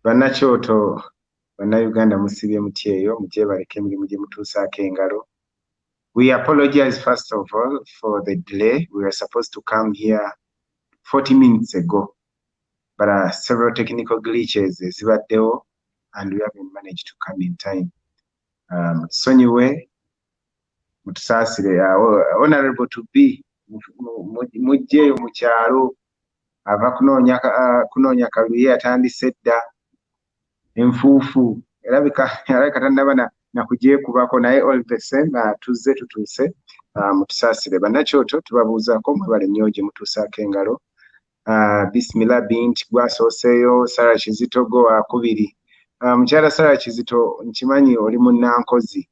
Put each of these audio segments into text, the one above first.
Bannakyoto bannayuganda musibye mutyeyo mujye baleke emirimu gye mutuusaako engalo. We apologize first of all for the delay. We were supposed to come here 40 minutes ago, but several technical glitches zibaddewo and we haven't managed to come in time. Sonyiwe mutusaasire. Honorable to be mujjeyo mu kyalo ava kunoonya kaluye atandise dda enfuufu erabika tannaba nakugyekubako naye all the same tuzze tutuuse. Mutusaasire bannakyoto tubabuuzaako mwebale nnyo gye mutuusaako engalo. Bismillah Bint gwasooseeyo, Sarah Kizito go wakubiri. Mukyala Sarah Kizito nkimanyi oli munnankozi.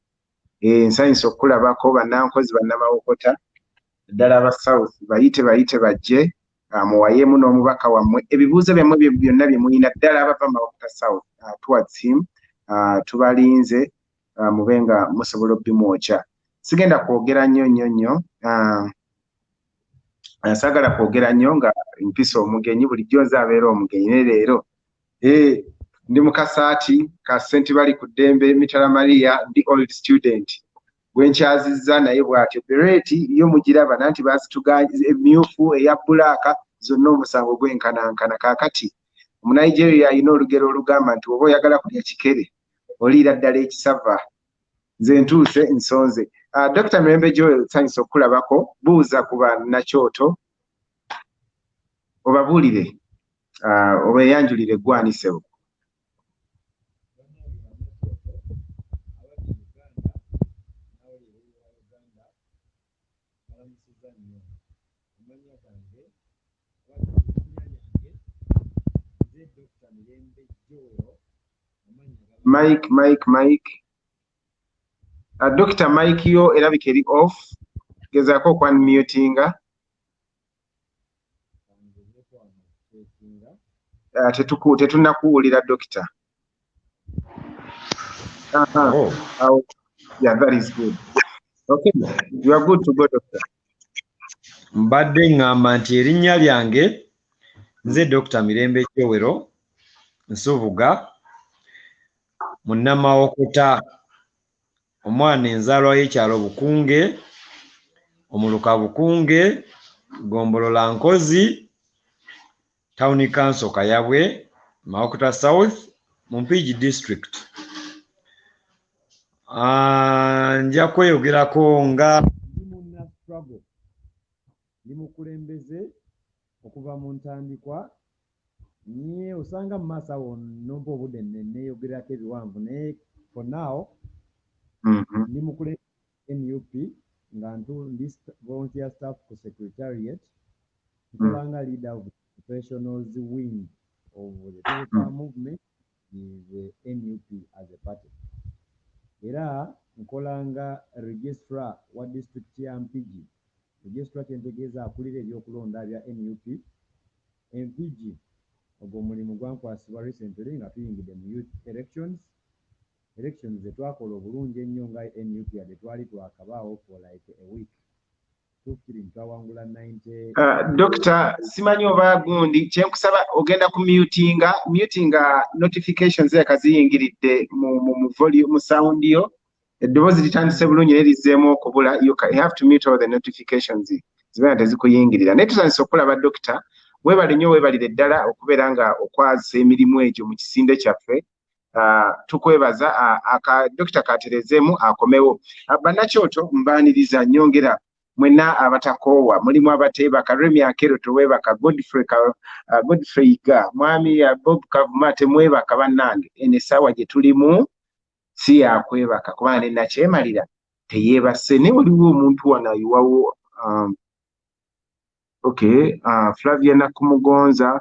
Nsanyusa okulabako bannankozi bannamawokota ddala aba South bayite bajje muwayeemu n'omubaka wammwe ebibuuzo byammwe byonna bye mulina ddala abava Mawokota South towards him. Tubalinze mube nga musobola obimwokya. Sigenda kwogera nnyo saagala kwogera nnyo nga mpisa omugenyi bulijjo nze abeera omugenyi ne leero ndi mu kasaati ka St. Bali ku ddembe Mitala Maria ndi old student gwenkyazizza naye bw'atyo bereti yo mugiraba nanti baasituganye emyufu eya bbulaaka zonna omusango gwenkanankana. Kaakati Omunigeria alina olugero olugamba nti oba oyagala kulya kikere oliira ddala ekisava. Nze ntuuse nsonze. Dr. Mirembe Joel nsanyusa okukulabako. Buuza ku bannakyoto obabuulire obeeyanjulire eggwanisebo. Mike. Dr. Mike yo erabika eri off. Gezaako okwanmutinga. Tetunnakuwulira Doctor. Yeah, that is good. Okay, you are good to go, Doctor. Mbadde ngamba nti erinnya lyange nze Dr. Mirembe Kyowero Nsubuga munnamawokota omwana enzaalwa y'ekyalo Bukunge omuluka Bukunge Gombolola Nkozi Town Council Kayabwe Mawokota South Mumpigi District. Nja kweyogerako nga ndi munna struggle ndi mukulembeze okuva mu ntandikwa nye osanga mu maaso awo nompa obudde neeyogerako ebiwanvu naye for now ndi mukulembeze NUP nga ndi volunteer staff ku secretariat nkola nga leader of the professionals wing of the Total movement is the NUP as a party. Era nkola nga registrar wa district ya Mpigi. Registrar kyentegeeza akulira ebyokulonda bya NUP Mpigi. Ogwo omulimu gwankwasibwa recently nga tuyingidde mu youth elections zetwakola obulungi ennyo nga NUP yadde twali twakabaawo for like a week. Tukiri ntwawangula 90. Doctor, simanyi oba gundi kyenkusaba ogenda ku mutinga notifications yakaziyingiridde mu volume mu sound yo eddoboozi litandise bulungi nerizzeemu okubula. You have to mute all the notifications zibeera tezikuyingirira. Naye tusanyusa okulaba Doctor, weebale nnyo weebalire ddala okubeera nga okwazisa emirimu egyo mu kisinde kyaffe. Tukwebaza Dr. Katerezeemu akomewo. Bannakyoto mbaaniriza nnyongera mwena abatakoowa mulimu abateebaka Remy Akero teweebaka Godfrey Ga mwami Bob Kavuma temwebaka bannange eno essaawa gye tulimu si yakwebaka kubanga ne nakyemalira teyeebase. Naye waliwo omuntu wano ayiwawo Flavia Nakumugonza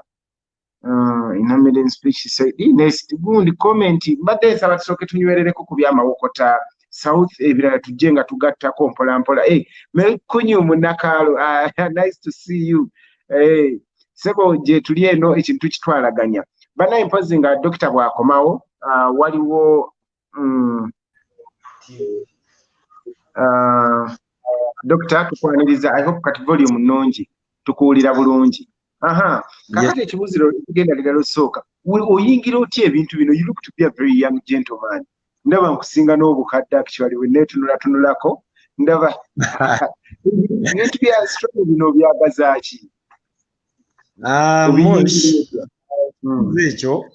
in speech said next gundi comment mbadde nsaba tusooke tunywerereko ku byamawokota South ebirala tujje nga tugattako mpolampola. Kunyu Munakaalo, nice to see you. Sebo gye tuli eno ekintu kitwalaganya. Banaye mpozi nga Dr. bw'akomawo waliwo Dr. tukwaniriza. I hope kati volume nnungi tukuwulira bulungi. Aha. Yes. Kakati ekibuziro tugenda ddala osooka. Oyingira otya ebintu bino? You look to be a very young gentleman. Ndaba nkusinga n'obukadde actually we neetunulako. Ndaba ebintu bya astronomy bino byagaza ki? Mosh, ekyo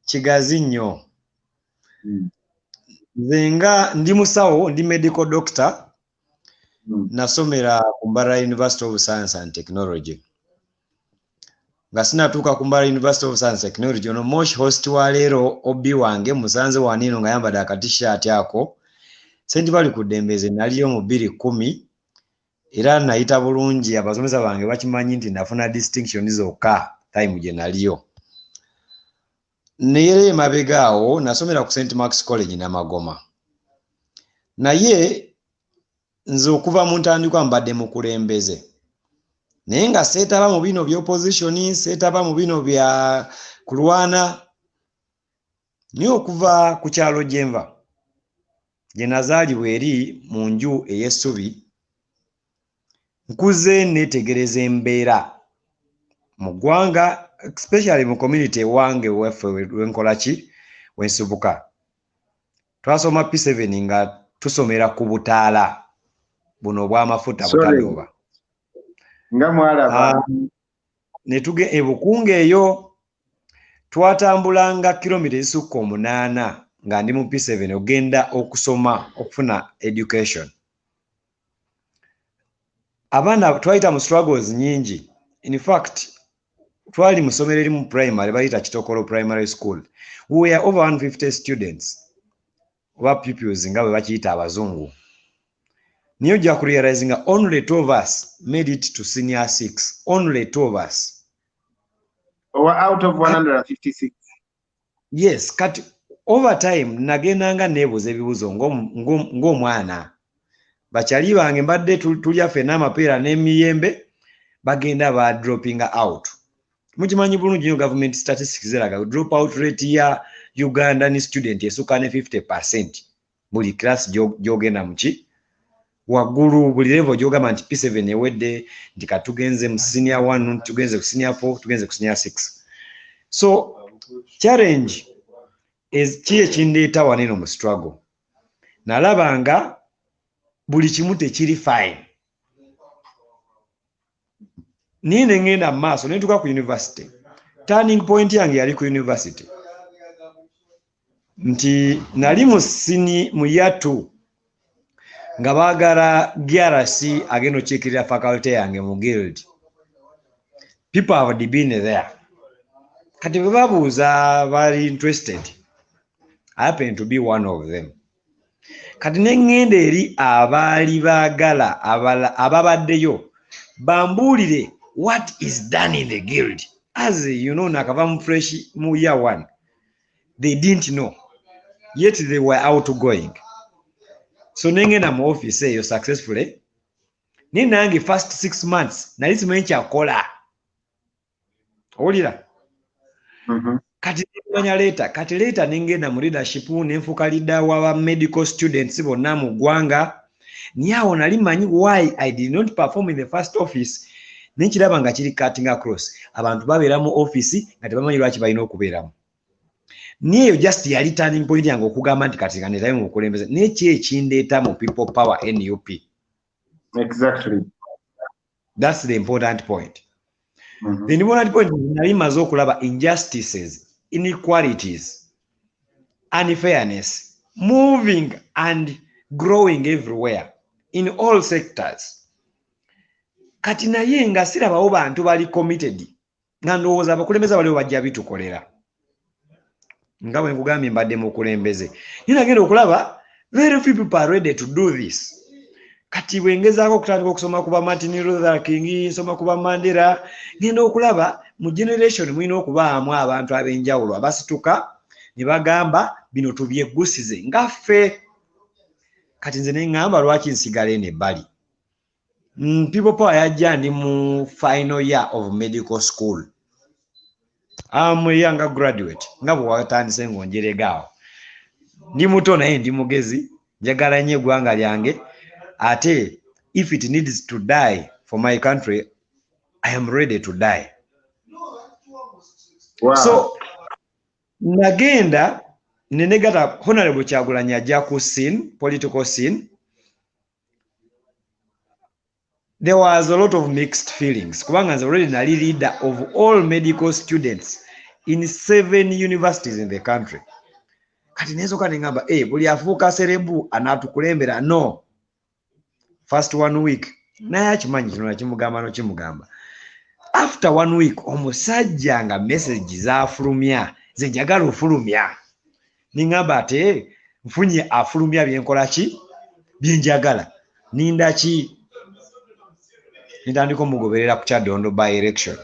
kigazi nnyo. Nze nga ndi musawo, ndi medical doctor, nasomera ku Mbarara University of Science and Technology. Nga sinatuuka ku Mbarara University of Science and Technology, ono Mosh host wa leero Obi wange musanze wanino nga yambadde akatishaati ako. Senti bali ku Ddembeze naliyo mu 2010 era nayita bulungi abasomesa bange bakimanyi nti nafuna distinction zokka time gye naliyo. Naye emabega awo nasomera ku St. Mark's College Namagoma. Naye nze okuva mu ntandikwa mbadde mukulembeze. Naye nga seetaba mu bino by'opposition, seetaba mu bino bya kulwana. Naye okuva ku kyalo gye nva, gye nazaalibwa eri mu nju ey'essubi, nkuze neetegereza embeera mu ggwanga, especially mu community wange weffe wenkola ki wensibuka. Twasoma P7 nga tusomera ku butaala buno obw'amafuta butaloba. Nga mwalaba. Netuge ebukunga eyo twatambulanga kilomita ezisukka 8 nga ndi mu P7 ogenda okusoma okufuna education. Abaana twayita mu struggles nyingi. In fact, twali musomero eri mu primary bayita Kitokolo Primary School. We were over 150 students. Oba pupils nga bwe bakiyita abazungu. Niyo ojja kurealizing only 2 of us made it to senior 6. Only 2 of us. Out of 156. Yes, kati over time nagendanga neebuuza ebibuuzo ng'omwana. Bakyali bange mbadde tulya ffenna amapeera n'emiyembe bagenda ba dropping out. Mukimanyi bulungi nnyo government statistics zeraga drop out rate ya Ugandan student esukka ne 50% buli class gyogenda muki waggulu buli level gyogamba nti P7 ewedde nti katugenze mu senior 1 tugenze ku senior 4 tugenze ku senior 6. So challenge is ki ekindeeta waneno mu struggle. Nalabanga buli kimu tekiri fine. Nine ngenda maaso netuka ku university. Turning point yange yali ku university. Nti nali mu year 2 nga baagala GRC agenda okiikirira faculty yange mu guild. People have been there. Kati bwe babuuza bali interested. I happen to be one of them. Kati nengenda eri abaali baagala ababaddeyo bambuulire what is done in the guild. As you know, nakava mu fresh mu year 1. They didn't know. Yet they were outgoing. So nengenda mu office eyo successfully. Nange first 6 months nali simanyi kyakola. Owulira? Kati later nengenda mu leadership nenfuuka leader wa medical students bonna mu ggwanga. Niawo nali manyi why I did not perform in the first office. Nekiraba nga kiri cutting across. Abantu babeera mu office nga tebamanyi lwaki balina okubeeramu. Niyo just yali turning point yange okugamba nti kati kanetayo mu bukulembeze. Neki ekindeeta mu people power NUP. Exactly. That's the important point. The important point nali maze okulaba injustices, inequalities, unfairness, moving and growing everywhere in all sectors. Kati naye nga sirabawo bantu bali committed nga ndowooza abakulembeze baliwo bajja bitukolera. Nga bwe nkugambye mbadde mukulembeze. Naye nagenda okulaba very few people are ready to do this. Kati bwengezaako okutandika okusoma kuba Martin Luther King, nsoma kuba Mandela, ngenda okulaba mu generation mulina okubaamu abantu ab'enjawulo abasituka ne bagamba bino tubyeggusize nga ffe. Kati nze ne ngamba lwaki nsigala eno ebbali. People power yajja ndi mu final year of medical school. I'm a younger graduate. Nga bwe watandise ng'onjeregaawo. Ndi muto naye ndi mugezi, njagala nnyo eggwanga lyange. Ate, if it needs to die for my country, I am ready to die. Wow. So nagenda nenegata Honorable Kyagulanyi ajja ku scene, political scene. There was a lot of mixed feelings. Kubanga is already a leader of all medical students in 7 universities in the country. Kati nezo kati ngamba, buli afuuka serebu anatukulembera. No. First 1 week. Naye akimanyi kino nakimugamba n'okimugamba. After 1 week, omusajja nga message zaafulumya. Ze njagala ofulumya. Ningamba ate nfunye afulumya byenkola ki? Byenjagala. Ninda ki? Nintandika omugoberera ku Kyaddondo by election.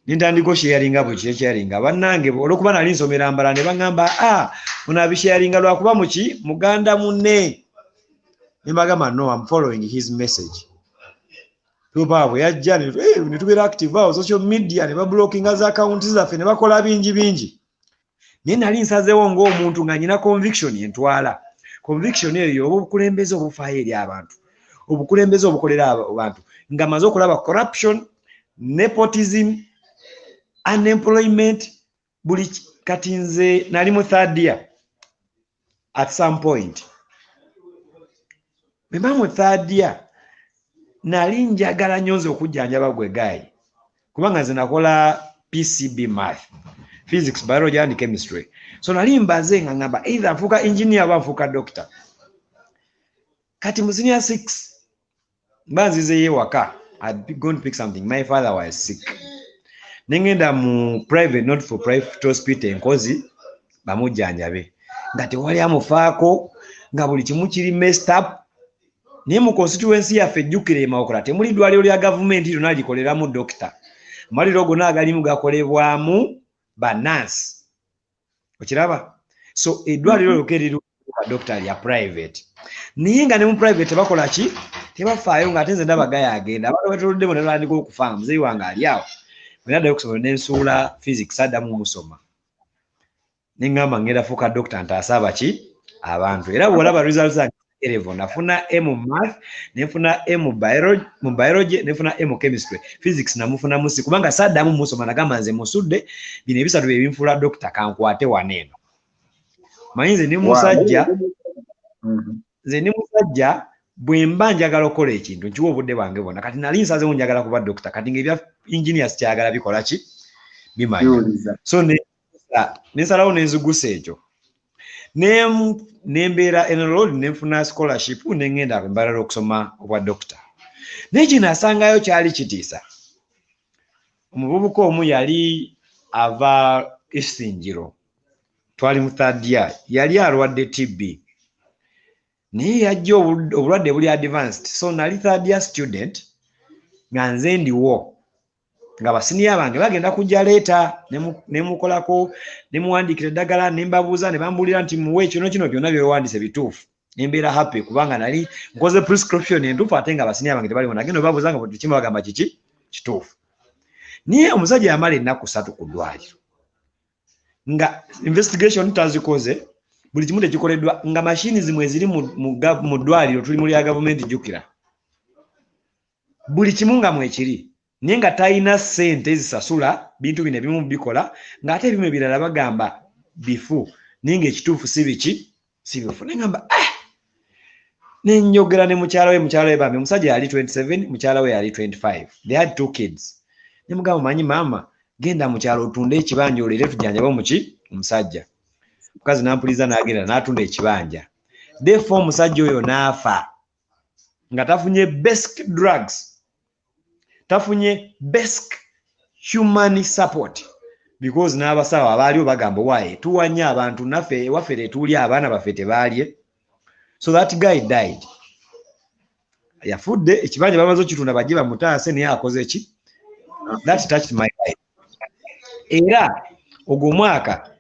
Nintandika sharinga bwe sharinga bannange olwokuba nali nsomera mbala ne bangamba munabisharinga lwakuba muki muganda munne. Nimbagamba no, I'm following his message. Tubabwe yajja ne tubeera active awo social media ne bablockinga za accounts zaffe ne bakola bingi. Naye nali nsazeewo ng'omuntu nga nyina conviction entwala. Conviction eyo obukulembeze obufaayo eri abantu. Obukulembeze obukolera abantu. Nga maze okulaba corruption, nepotism, unemployment, buli kati nze nali mu 3rd year at some point. Bemba mu 3rd year nali njagala nyonze okujjanjaba gwe gayi. Kubanga nze nakola PCB math, physics, biology and chemistry. So nali mbaze nga ngamba either nfuuka engineer oba nfuuka doctor. Kati mu senior 6 mbanzize ye waka. I'd gone to pick something. My father was sick. Nengenda mu private, not for private hospital enkozi bamujjanjabe. Nga tewali amufaako nga buli kimu kiri messed up. Naye mu constituency yaffe ejjukira Mawokota temuli ddwaliro lya gavumenti lyonna likoleramu doctor. Amaliro gonna agalimu gakolebwamu bannansi. Okiraba? So eddwaliro lyokerera doctor lya private. Naye nga ne mu private bakola ki? Tebafaayo nga ate nze ndaba gaya agenda. Abantu batuluddemu ne batandika okufa. Muzeeyi wange ali awo. Bwe naddayo okusoma ne nsuula physics addamu musoma. Ne ngamba ngenda fuuka doctor ntaasaba ki? Abantu. Era bw'olaba results zange nafuna M mu math, nefuna M mu biology, nefuna M mu chemistry. Physics namufuna musi kubanga saddamu musoma nagamba nze musudde bino ebisatu bye binfuula doctor kankwate waneeno. Mayinze ni musajja. Nze ni musajja bwe mba njagala okola ekintu nkiwa obudde bwange bwonna. Kati nali nsazeewo njagala kuba doctor. Kati ng'ebya engineers kyagala bikola ki? Bimanyi. So nsalawo nenzigusa ekyo. Nembeera enrolled nenfuna scholarship nengenda mbalala okusoma obwa doctor. Naye kino asangayo kyali kitiisa. Omuvubuka omu yali ava Isingiro. Twali mu 3rd year. Yali alwadde TB. Naye yajja obulwadde buli advanced. So nali 3rd year student nga nze ndiwo. Nga basiniya bange bagenda kujja leeta nemukolako nemuwandiikira eddagala nembabuuza ne bambulira nti muwe kino byonna byewandiise bituufu. Nembeera happy kubanga nali nkoze prescription entuufu ate nga basiniya bange tebaliwo. Nagenda babuuza nga buli kimu bagamba kiki kituufu. Naye omusajja yamala ennaku 3 ku ddwaliro. Nga investigation tazikoze buli kimu tekikoleddwa nga mashini zimwe eziri mu ddwaliro tuli mu lya gavumenti jjukira. Buli kimu nga mwekiri. Naye nga talina ssente ezisasula bintu bino ebimu bikola ng'ate ebimu ebirala bagamba bifu naye ng'ekituufu si biki si bifu. Nengamba nenjogera ne mukyala we bambi omusajja yali 27 mukyala we yali 25. They had 2 kids. Nemugamba manyi maama genda mu kyalo otunde ekibanja oleere tujjanjaba muki omusajja. Mukazi n'ampuliza n'agenda n'atunda ekibanja. Therefore omusajja oyo n'afa nga tafunye basic drugs. Tafunye basic human support because n'abasawo abaaliwo bagamba waaye tuwanye abantu naffe waffe tetuulya abaana baffe tebaalye. So that guy died. Yafudde ekibanja bamaze okitunda bajje bamutaase naye akoze ki? That touched my life. Era ogwo mwaka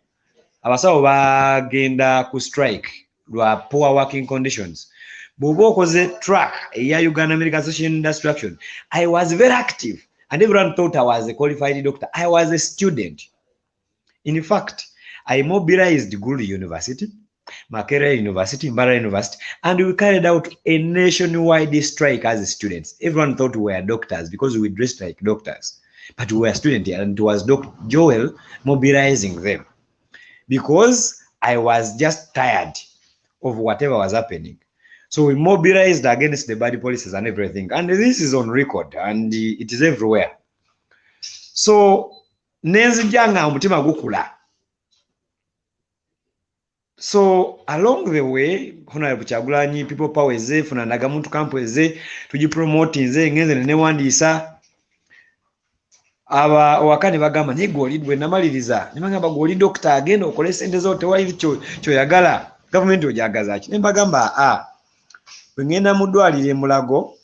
abasawo bagenda ku strike lwa poor working conditions. Bw'oba okoze track eya Uganda Medical Association Industry Action, I was very active and everyone thought I was a qualified doctor. I was a student. In fact, I mobilized Gulu University. Makerere University, Mbarara University, and we carried out a nationwide strike as students. Everyone thought we were doctors because we dressed like doctors, but we were students, and it was Dr. Joel mobilizing them because I was just tired of whatever was happening. So we mobilized against the bad policies and everything, and this is on record and it is everywhere. So nenzijanga omutima gukula. So along the way, Honorable Kyagulanyi, People Power eze, funa Nagamuntu Camp eze, tujipromote nze ngenze newandisa. Aba wakani bagamba ne golidwe namaliriza. Nimagamba goli doctor agenda okole sente zote wali kyo yagala. Government ojagaza ki. Nembagamba ngenda mu ddwaliro Mulago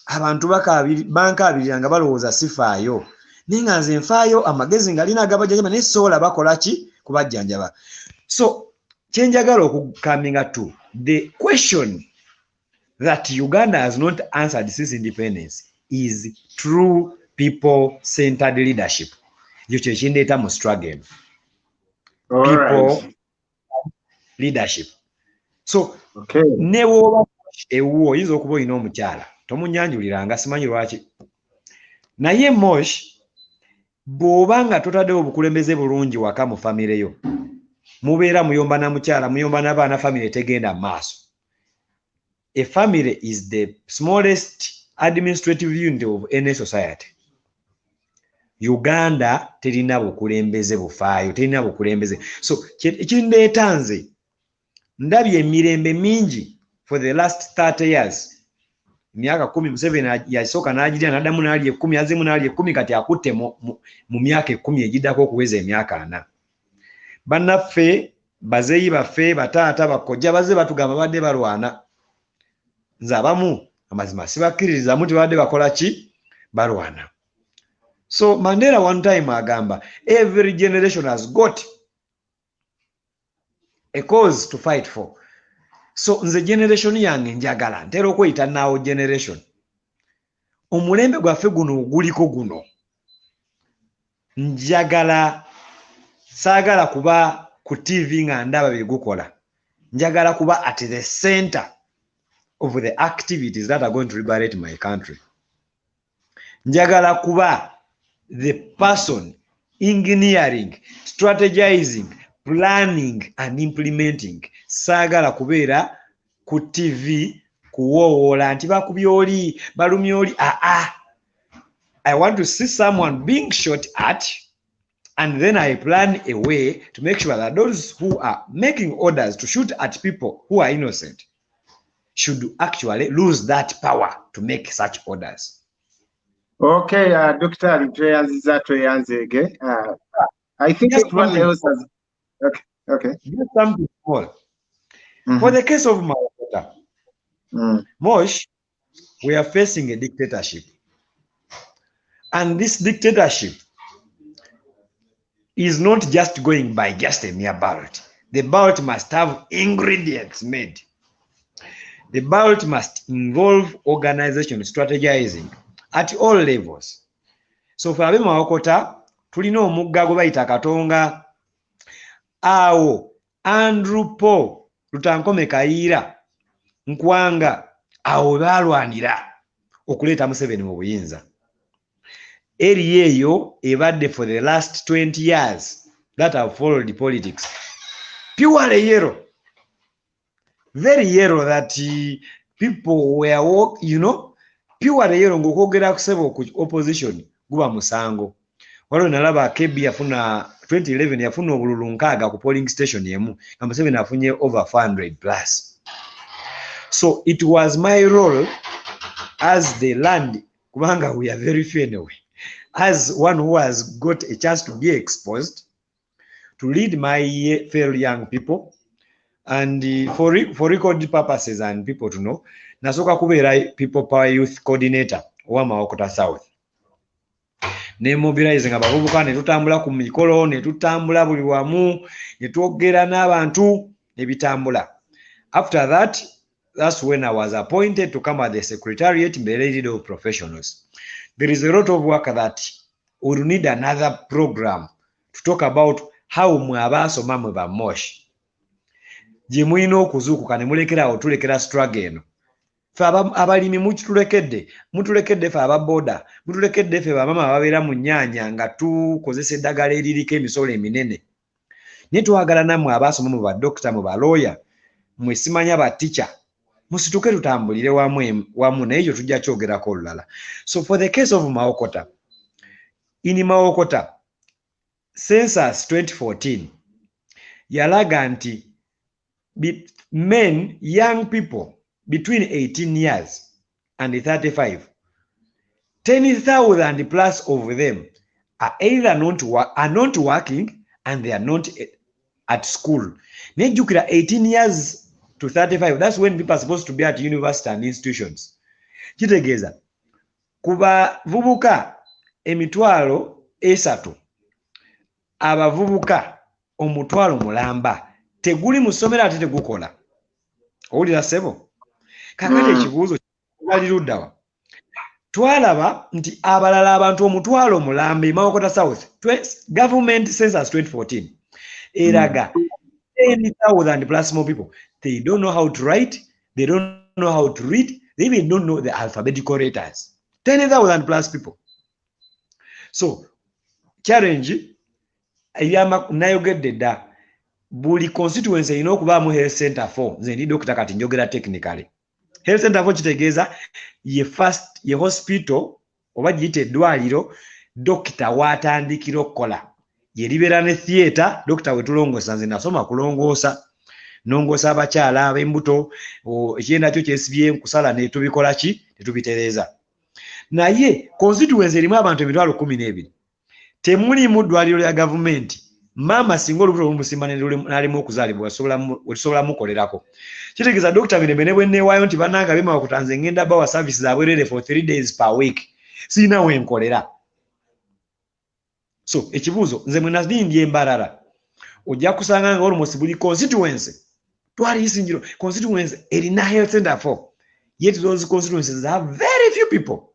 abantu bankabiranga balowooza sifaayo. Ninga nze nfaayo amagezi ngalina agabajjanjaba ne sola bakola ki kubajjanjaba. So, chenjagala okukaminga to the question that Uganda has not answered since independence is true people-centered leadership. You chendeeta mu struggle. People leadership. So, okay. Newo ewo yizo okuba olina omukyala tomunyanjuliranga simanyi lwaki. Naye Mosh bw'oba nga totaddewo obukulembeze bulungi waka mu famire yo, mubeera muyomba na mukyala, muyomba n'abaana, family tegenda maaso. A family is the smallest administrative unit of any society. Uganda terina bukulembeze bufaayo, terina bukulembeze. So ekindeeta nze ndabye emirembe mingi for the last 30 years. Myaka 10 Museveni yasooka n'agirya n'addamu n'alya 10, azimu n'alya 10, kati akutte mu myaka 10 egiddako okuweza emyaka 4. Bannaffe bazeeyi baffe bataata bakojja bazze batugamba badde balwana. Nze abamu amazima sibakkiririza muti badde bakola ki balwana. So Mandela one time agamba every generation has got a cause to fight for. So nze generation yange njagala ntera okweyita now generation. Omulembe gwaffe guno guliko guno. Njagala saagala kuba ku TV nga ndaba bigukola. Njagala kuba at the center of the activities that are going to liberate my country. Njagala kuba the person engineering, strategizing, planning and implementing. Saagala kubeera ku TV kuwoowola nti bakubye oli balumye oli. I want to see someone being shot at, and then I plan a way to make sure that those who are making orders to shoot at people who are innocent should actually lose that power to make such orders. Okay, Dr. Tweyanzege. I think everyone else has. Okay. Just something small. For the case of Mawakota, Mosh, we are facing a dictatorship. And this dictatorship is not just going by just a mere ballot. The ballot must have ingredients made. The ballot must involve organization, strategizing at all levels. So for abe Mawakota, tulina omugga gwe bayita Katonga. Awo Andrew Paul Lutankome Kayiira Nkwanga awo balwanira okuleeta Museveni mu buyinza. Eri eyo ebadde for the last 20 years that have followed politics. Purely yellow. Very yellow that people were, purely yellow ng'okwogera kuseba ku opposition guba musango. Waliwo nalaba Kebi yafuna 2011 yafuna obululu 6 ku polling station yemu. Museveni afunye over 400 plus. So it was my role as the land, kubanga we are very few anyway, as one who has got a chance to be exposed, to lead my fellow young people, and for record purposes and people to know, nasoka kubeera People Power Youth Coordinator wa Mawakota South. Ne mobilizing abavubuka ne tutambula ku mikolo, ne tutambula buli wamu, ne twogera n'abantu ne bitambula. After that, that's when I was appointed to come at the secretariat in the lead of professionals. There is a lot of work that we will need another program to talk about how mwabasoma mwe ba Mosh. gye mulina okuzuukuka ne mulekerawo tulekera struggle eno. Ffe abalimi mutulekedde ffe ababooda, mutulekedde ffe bamama ababeera mu nnyaanya nga tukozesa eddagala eririko emisolo eminene. Naye twagala nammwe abaasoma mu badokita mu balooya, mmwe simanya batica, musituke tutambulire wamu naye ekyo tujja kyogerako olulala. So for the case of Mawokota, in Mawokota, census 2014 yalaga nti men, young people between 18 years and 35, 10,000 plus of them are either not working and they are not at school. Nejukira 18 years to 35, that's when people are supposed to be at university and institutions. Kitegeeza kuba vubuka emitwalo 3 abavubuka omutwalo mulamba teguli mu ssomero ate tegukola. Owulira ssebo? Kakati ekibuuzo bali luddawa. Twalaba nti abalala abantu omutwalo mulamba e Mawokota South, government census 2014 eraga 10,000 plus more people. They don't know how to write, they don't know how to read, they even don't know the alphabetical letters. 10,000 plus people. So, challenge nayogedde dda buli constituency erina okubaamu health center 4. Nze ndi dokita kati njogera technically. Health center 4 kitegeeza ye hospital oba giyita eddwaliro dokita waatandikira okukola. Ye libeera ne theatre dokita we tulongoosa. Nze nasoma kulongoosa, nongoosa abakyala ab'embuto, ekyenda kyo kyesibye nkusala ne tubikola ki? Tetubitereeza. Naye constituency erimu abantu emitwalo 12. Temulimu ddwaliro lya gavumenti. Maama singa olubuto olumusimba n'alimu okuzaalibwa osobola mukolerako. Kitegeeza Dr. Mirembe ne bwe neewaayo nti bannanga bema kutanze ngenda bawa services abwerere for 3 days per week. Sirina wenkolera. So ekibuuzo nze mwe nazindye Mbarara ojja kusanga nga almost buli constituency twali isinjiro constituency erina health center 4. Yet those constituencies have very few people.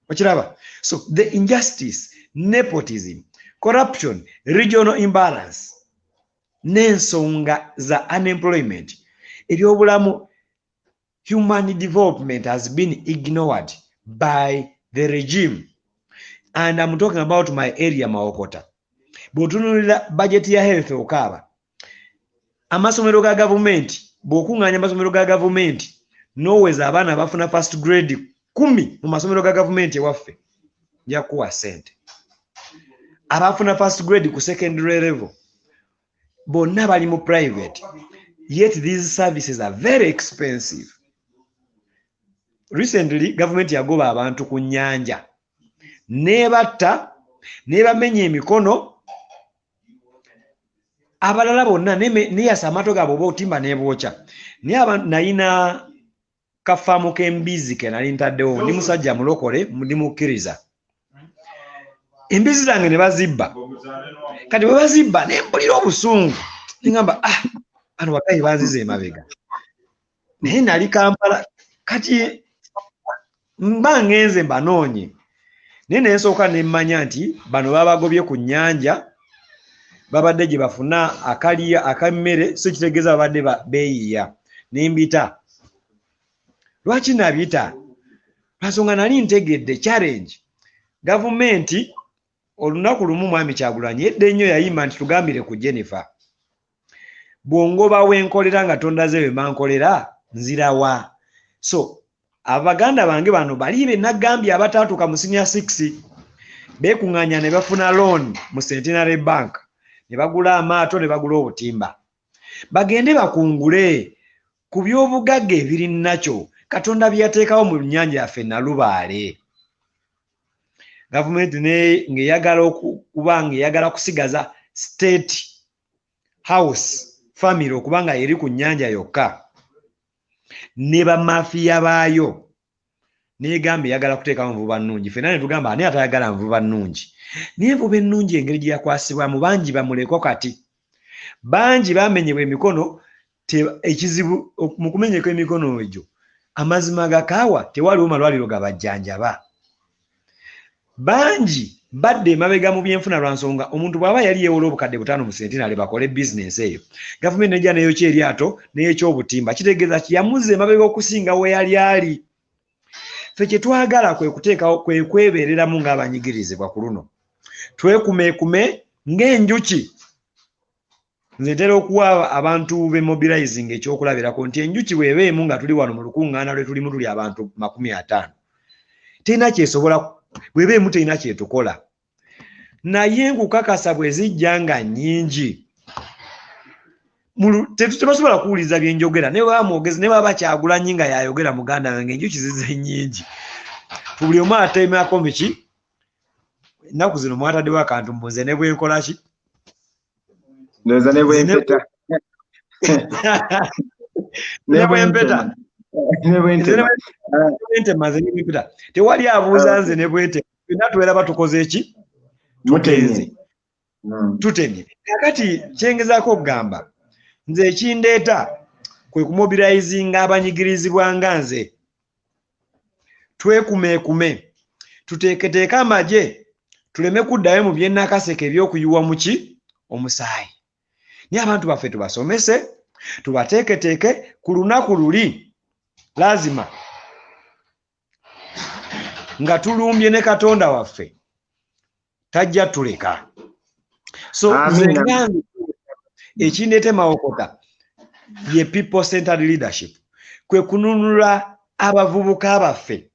Ochiraba. So the injustice, nepotism, corruption, regional imbalance, n'ensonga za unemployment, ebyobulamu, human development has been ignored by the regime. And I'm talking about my area Mawokota. Bw'otunuulira budget ya health okaaba. Amasomero ga gavumenti, bw'okuŋŋaanya amasomero ga gavumenti, n'oweza abaana bafuna first grade 10 mu masomero ga gavumenti ewaffe, nja kuwa ssente. Abafuna first grade ku secondary level, bonna bali mu private, yet these services are very expensive. Recently, government yagoba abantu ku nnyanja, nebatta, nebamenya emikono, abalala bonna neyasa amaato gaabwe oba otimba nebwokya. Naye nayina kafaamu k'embizi ke nali ntaddewo, ndi musajja mulokole, ndi mukkiriza. Embizi zange ne bazibba. Kati bwe bazibba ne mpulira obusungu. Ngamba bano bakayi banzize emabega. Naye nali Kampala, kati mba ngenze mbanoonye. Naye ne nsooka ne mmanya nti bano babagobye ku nnyanja, babadde gye bafuna akammere, so kitegeeza babadde beeyiya. Ne mbita. Lwaki nabiyita? Lwansonga nali ntegedde challenge. Gavumenti olunaku lumu mwami Kyagulanyi yedde nnyo yayimba nti tugambire ku Jennifer. Bwongoba wenkolera nga tondaze we mankolera nzirawa. So abaganda bange bano bali be nagambye abatatuuka mu senior 6 beekuŋŋaanya ne bafuna loan mu Centenary Bank, ne bagula amaato ne bagula obutimba. Bagende bakungule ku by'obugagga ebiri nakyo Katonda byateekawo mu nnyanja yaffe Nalubaale. Gavumenti ng'eyagala okuba ng'eyagala kusigaza state house family okubanga eri ku nnyanja yokka, ne bamafiya baayo n'egamba eyagala kuteekawo nvuba nnungi. Ffenna ne tugamba ani atayagala nvuba nnungi? Naye envuba ennungi engeri gye yakwasibwamu bangi bamuleko kati. Bangi bamenyebwa emikono, ekizibu mu kumenyeka emikono egyo amazima gakaawa tewaliwo malwaliro gabajjanjaba. Bangi badde mabega mu byenfuna lwa nsonga omuntu bw'aba yali yeewola obukadde 5 mu sentinale bakole bizinesi eyo gavumenti nejja neyo kyeryato n'ekyobutimba kitegeeza kiyamuze mabega okusinga we yali ali ffe kye twagala kwe kuteekawo kwe kwebeereramu ng'abanyigirizibwa ku luno twekumeekume ng'enjuki nze ntera okuwa abantu be mobilizing ekyokulabirako nti enjuki bw'ebeemu nga tuli wano mu lukuŋŋaana lwe tulimu tuli abantu 50 terina kyesobola bw'ebeemu terina kyetukola naye nkukakasa bwe zijja nga nnyingi tebasobola kuwuliza bye njogera ne baba mwogezi ne baba Kyagulanyi nga yayogera muganda wange enjuki zize nnyingi buli omu ateemako miki ennaku zino mwataddewo akantu mbuze ne bwenkola ki ndoza ne bwempeta ne bwempeta maze ne bwempeta tewali abuuza nze ne bwente byonna tubeera batukoze eki tutenze tutemye kakati kyengezaako okugamba nze ekindeeta kwe kumobilizinga abanyigirizibwa nga nze twekumeekume tuteeketeeke amagye tuleme kuddayo mu byennakaseke eby'okuyiwa mu ki omusaayi naye abantu baffe tubasomese tubateeketeeke ku lunaku luli lazima nga tulumbye ne Katonda waffe tajja tuleka so nze ekindeete Mawokota ye people centered leadership kwe kununula abavubuka baffe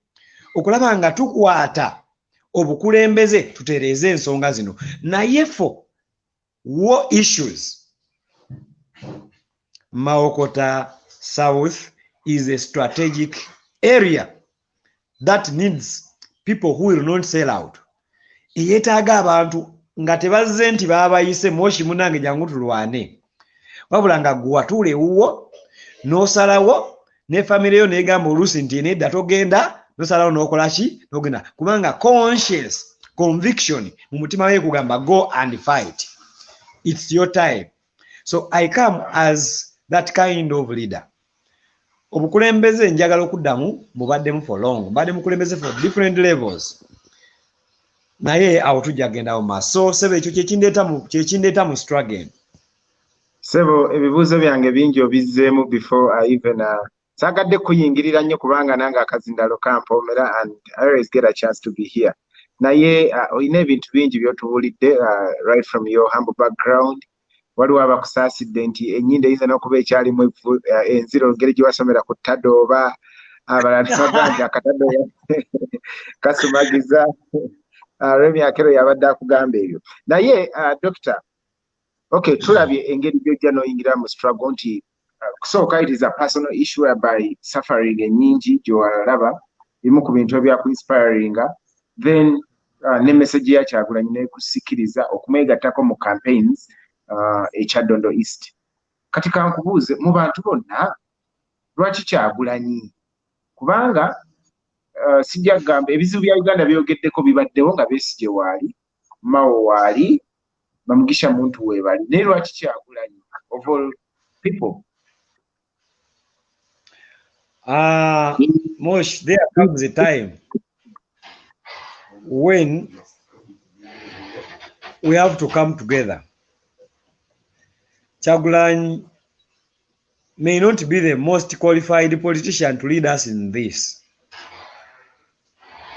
okulaba nga tukwata obukulembeze tutereeze ensonga zino naye fo war issues Mawokota South is a strategic area that needs people who will not sell out eyetaaga abantu nga tebazze nti baabayise moshi munange jangu tulwane wabula nga gwe watuula ewuwo n'osalawo ne famire yo neegamba oluusi nti nedda togenda n'osalawo n'okola ki n'ogenda kubanga conscious conviction mu mutima we kugamba go and fight it's your time so I come as that kind of leader obukulembeze njagala okuddamu mubaddemu for long mbadde mukulembeze for different levels naye awo tujja genda mu maaso sebo ekyo kyekindeeta mu struggle sebo ebibuuzo byange bingi obizzeemu before I even saagadde kuyingirira nnyo kubanga nange akazindalo kampomera and I always get a chance to be here naye olina ebintu bingi by'otubuulidde right from your humble background waliwo abakusaasidde nti ennyinda eyinza n'okuba ekyalimu enzira olugero gye wasomera ku ttado oba abalala baganja akatado kasumagiza lw'emyaka ero yabadde akugamba ebyo naye Doctor okay tulabye engeri gy'ojja n'oyingira mu struggle nti kusooka it is a personal issue whereby suffering ennyingi gyewalaba bimu ku bintu ebyakuinspiringa then ne message ya Kyagulanyi n'ekusikiriza okumwegattako mu campaigns ekyaddondo East kati kankubuuze mu bantu bonna lwaki Kyagulanyi kubanga sijja kugamba ebizibu bya Uganda byogeddeko bibaddewo nga Besigye waali Mao waali Bamugisha muntu weebali naye lwaki Kyagulanyi of all people Mosh, there comes a time when we have to come together. Kyagulanyi may not be the most qualified politician to lead us in this.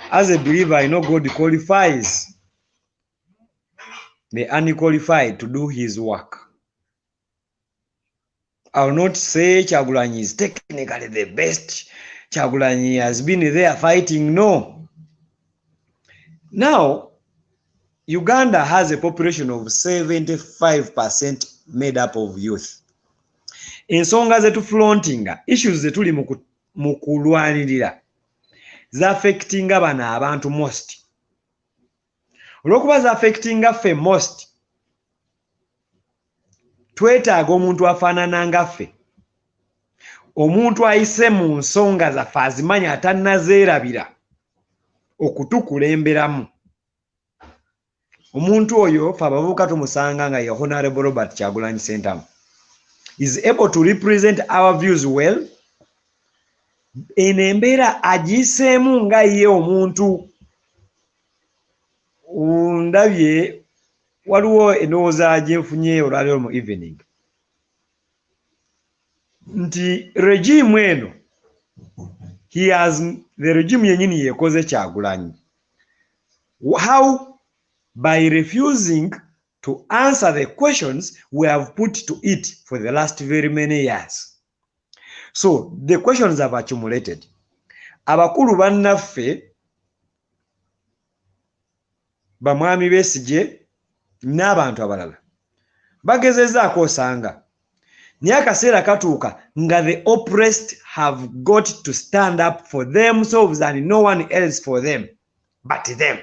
As a believer, I know God qualifies the unqualified to do his work. I will not say Kyagulanyi is technically the best. Kyagulanyi has been there fighting. No. Now, Uganda has a population of 75% made up of youth. Ensonga zetu flauntinga, issues zetuli mu kulwanirira zaffectinga bano abantu most. Olw'okuba zaffectinga ffe most, twetaaga omuntu afaanana nga ffe. Omuntu ayise mu nsonga zaffe azimanya atannazeerabira okutukulemberamu. Omuntu oyo ffe abavubuka tumusanga nga ye Honorable Robert Kyagulanyi Ssentamu is able to represent our views well. Eno embeera agiseemu nga ye omuntu ndabye waliwo endowooza gye nfunye olwaleero mu evening nti regime eno the regime yennyini yekoze Kyagulanyi. How? By refusing to answer the questions we have put to it for the last very many years. So the questions have accumulated. Abakulu bannaffe bamwami Besigye n'abantu abalala bagezezzaako osanga naye akaseera katuuka nga the oppressed have got to stand up for themselves and no one else for them but them.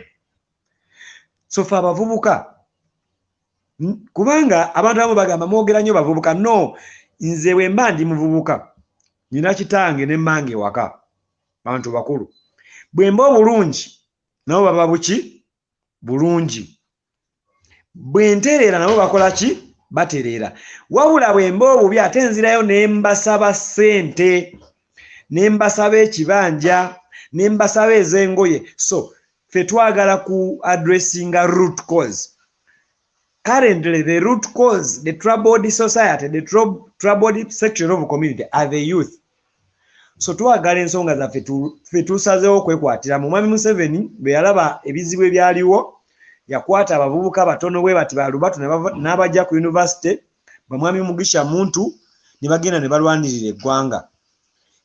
So fe abavubuka kubanga abantu abamu bagamba mwogera nnyo bavubuka. No, nze bwe mba ndi muvubuka nina kitange ne mmange ewaka bantu bakulu. Bwe mba obulungi nabo baba buki bulungi. Bwe ntereera nabo bakola ki batereera. Wabula bwe mba obubi ate nzirayo ne mbasaba ssente ne mbasaba ekibanja ne mbasaba ez'engoye. So fe twagala ku addressinga root cause. Currently the root cause, the troubled society, the troubled section of community are the youth. So twagala ensonga zaffe fe tusazeewo okwekwatira. Mu Mwami Museveni bwe yalaba ebizibu ebyaliwo yakwata abavubuka batono bwe bati balubatu n'abajja ku university bamwami Mugisha Muntu ne bagenda ne balwanirira eggwanga.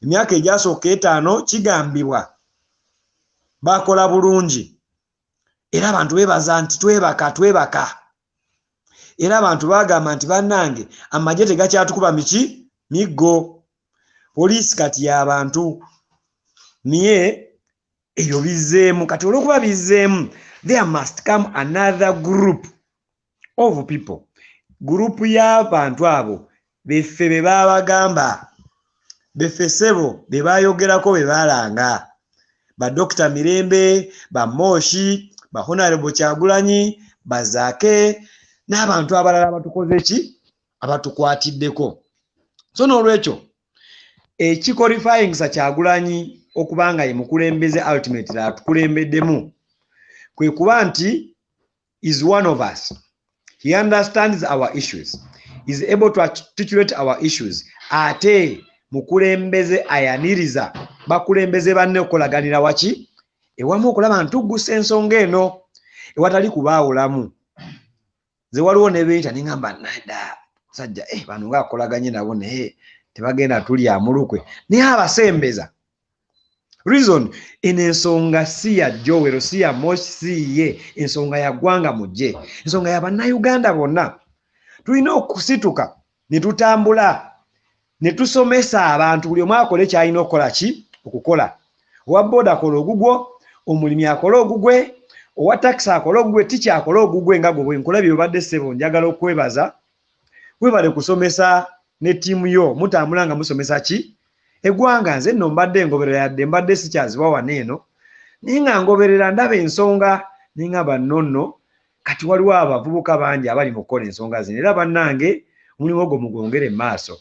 Emyaka egyasooka 5 kigambibwa bakola bulungi era abantu bebaza nti twebaka era abantu bagamba nti bannange amagye tegakyatukuba miggo. Poliisi kati y'abantu niye eyo bizzeemu. Kati olw'okuba bizzeemu there must come another group of people. Group y'abantu abo beffe be babagamba beffe ssebo be bayogerako be balanga ba Dr. Mirembe, ba Moshi, ba Honorable Kyagulanyi, ba Zaake n'abantu abalala abatukoze ki abatukwatiddeko. So n'olwekyo ekiqualifying sa Kyagulanyi okubanga ye mukulembeze ultimately atukulembeddemu kwe kuba nti is one of us. He understands our issues, is able to articulate our issues. Ate mukulembeze ayaniriza bakulembeze banne okolaganira waki ewamu okulaba ntugguse ensonga eno ewatali kubaawulamu. Nze waliwo ne beeyita ne ngamba nada sajja bano ngaakolaganye nabo naye tebagenda tuli amulukwe naye abasembeza. Reason in ensonga si ya Joel, si ya Moshi, si ye ensonga ya ggwanga mujje, ensonga ya bannayuganda bonna. Tulina okusituka ne tutambula ne tusomesa abantu buli omu akole kyalina okukola ki okukola. Owa boda akola ogugwo, omulimi akola ogugwe, owa taxi akola ogugwe, ticha akola ogugwe. Nga gwe nkulabye obadde ssebo njagala okwebaza. Webale kusomesa ne tiimu yo mutambula nga musomesa ki eggwanga. Nze nno mbadde ngoberera yadde mbadde sikyaziwa wano eno naye nga ngoberera ndaba ensonga nengamba nonno kati waliwo abavubuka bangi abali mu kukola ensonga zino era bannange omulimu ogwo mugwongere mu maaso.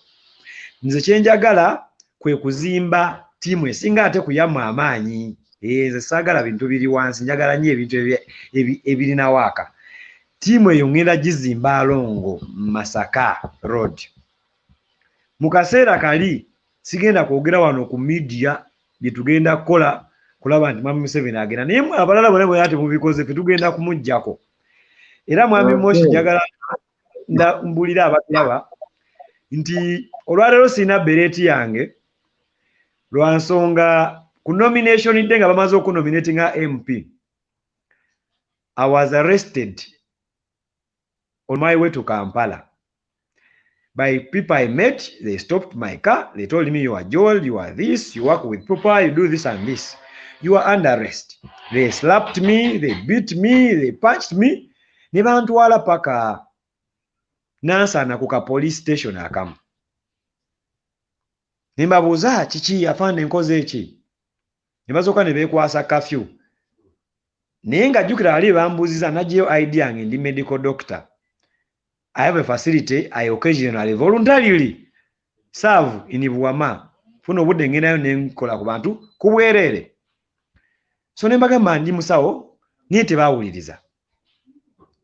Nze kyenjagala kwe kuzimba tiimu esinga ate kuyamu amaanyi. Nze saagala bintu biri wansi, njagala nnyo ebintu ebirina waaka. Tiimu eyo ngenda gizimba Alongo Masaka Road. Mu kaseera kali sigenda kwogera wano ku media bye tugenda kukola kulaba nti Mwami Museveni agenda, naye abalala bonna bwe ate mubikoze fe tugenda kumuggyako. Era Mwami Moshi njagala mbulira abatulaba nti olwaleero sirina bereeti yange lwa nsonga ku nomination dde nga bamaze okunominati nga MP. I was arrested on my way to Kampala by people I met. They stopped my car. They told me, you are Joel, you are this, you work with Papa, you do this and this. You are under arrest. They slapped me, they beat me, they punched me. Ne bantwala paka Nansana kuka police station akamu. Ne mbabuuza kiki afande nkoze eki. Ne bazooka ne beekwasa curfew. Naye nga jjukira bali bambuuziza naggyeyo ID yange ndi medical doctor. I have a facility I occasionally voluntarily serve in Buwama. Funo obudde ngendayo ne nkola ku bantu ku bwereere. So ne mbagamba ndi musawo naye tebaawuliriza.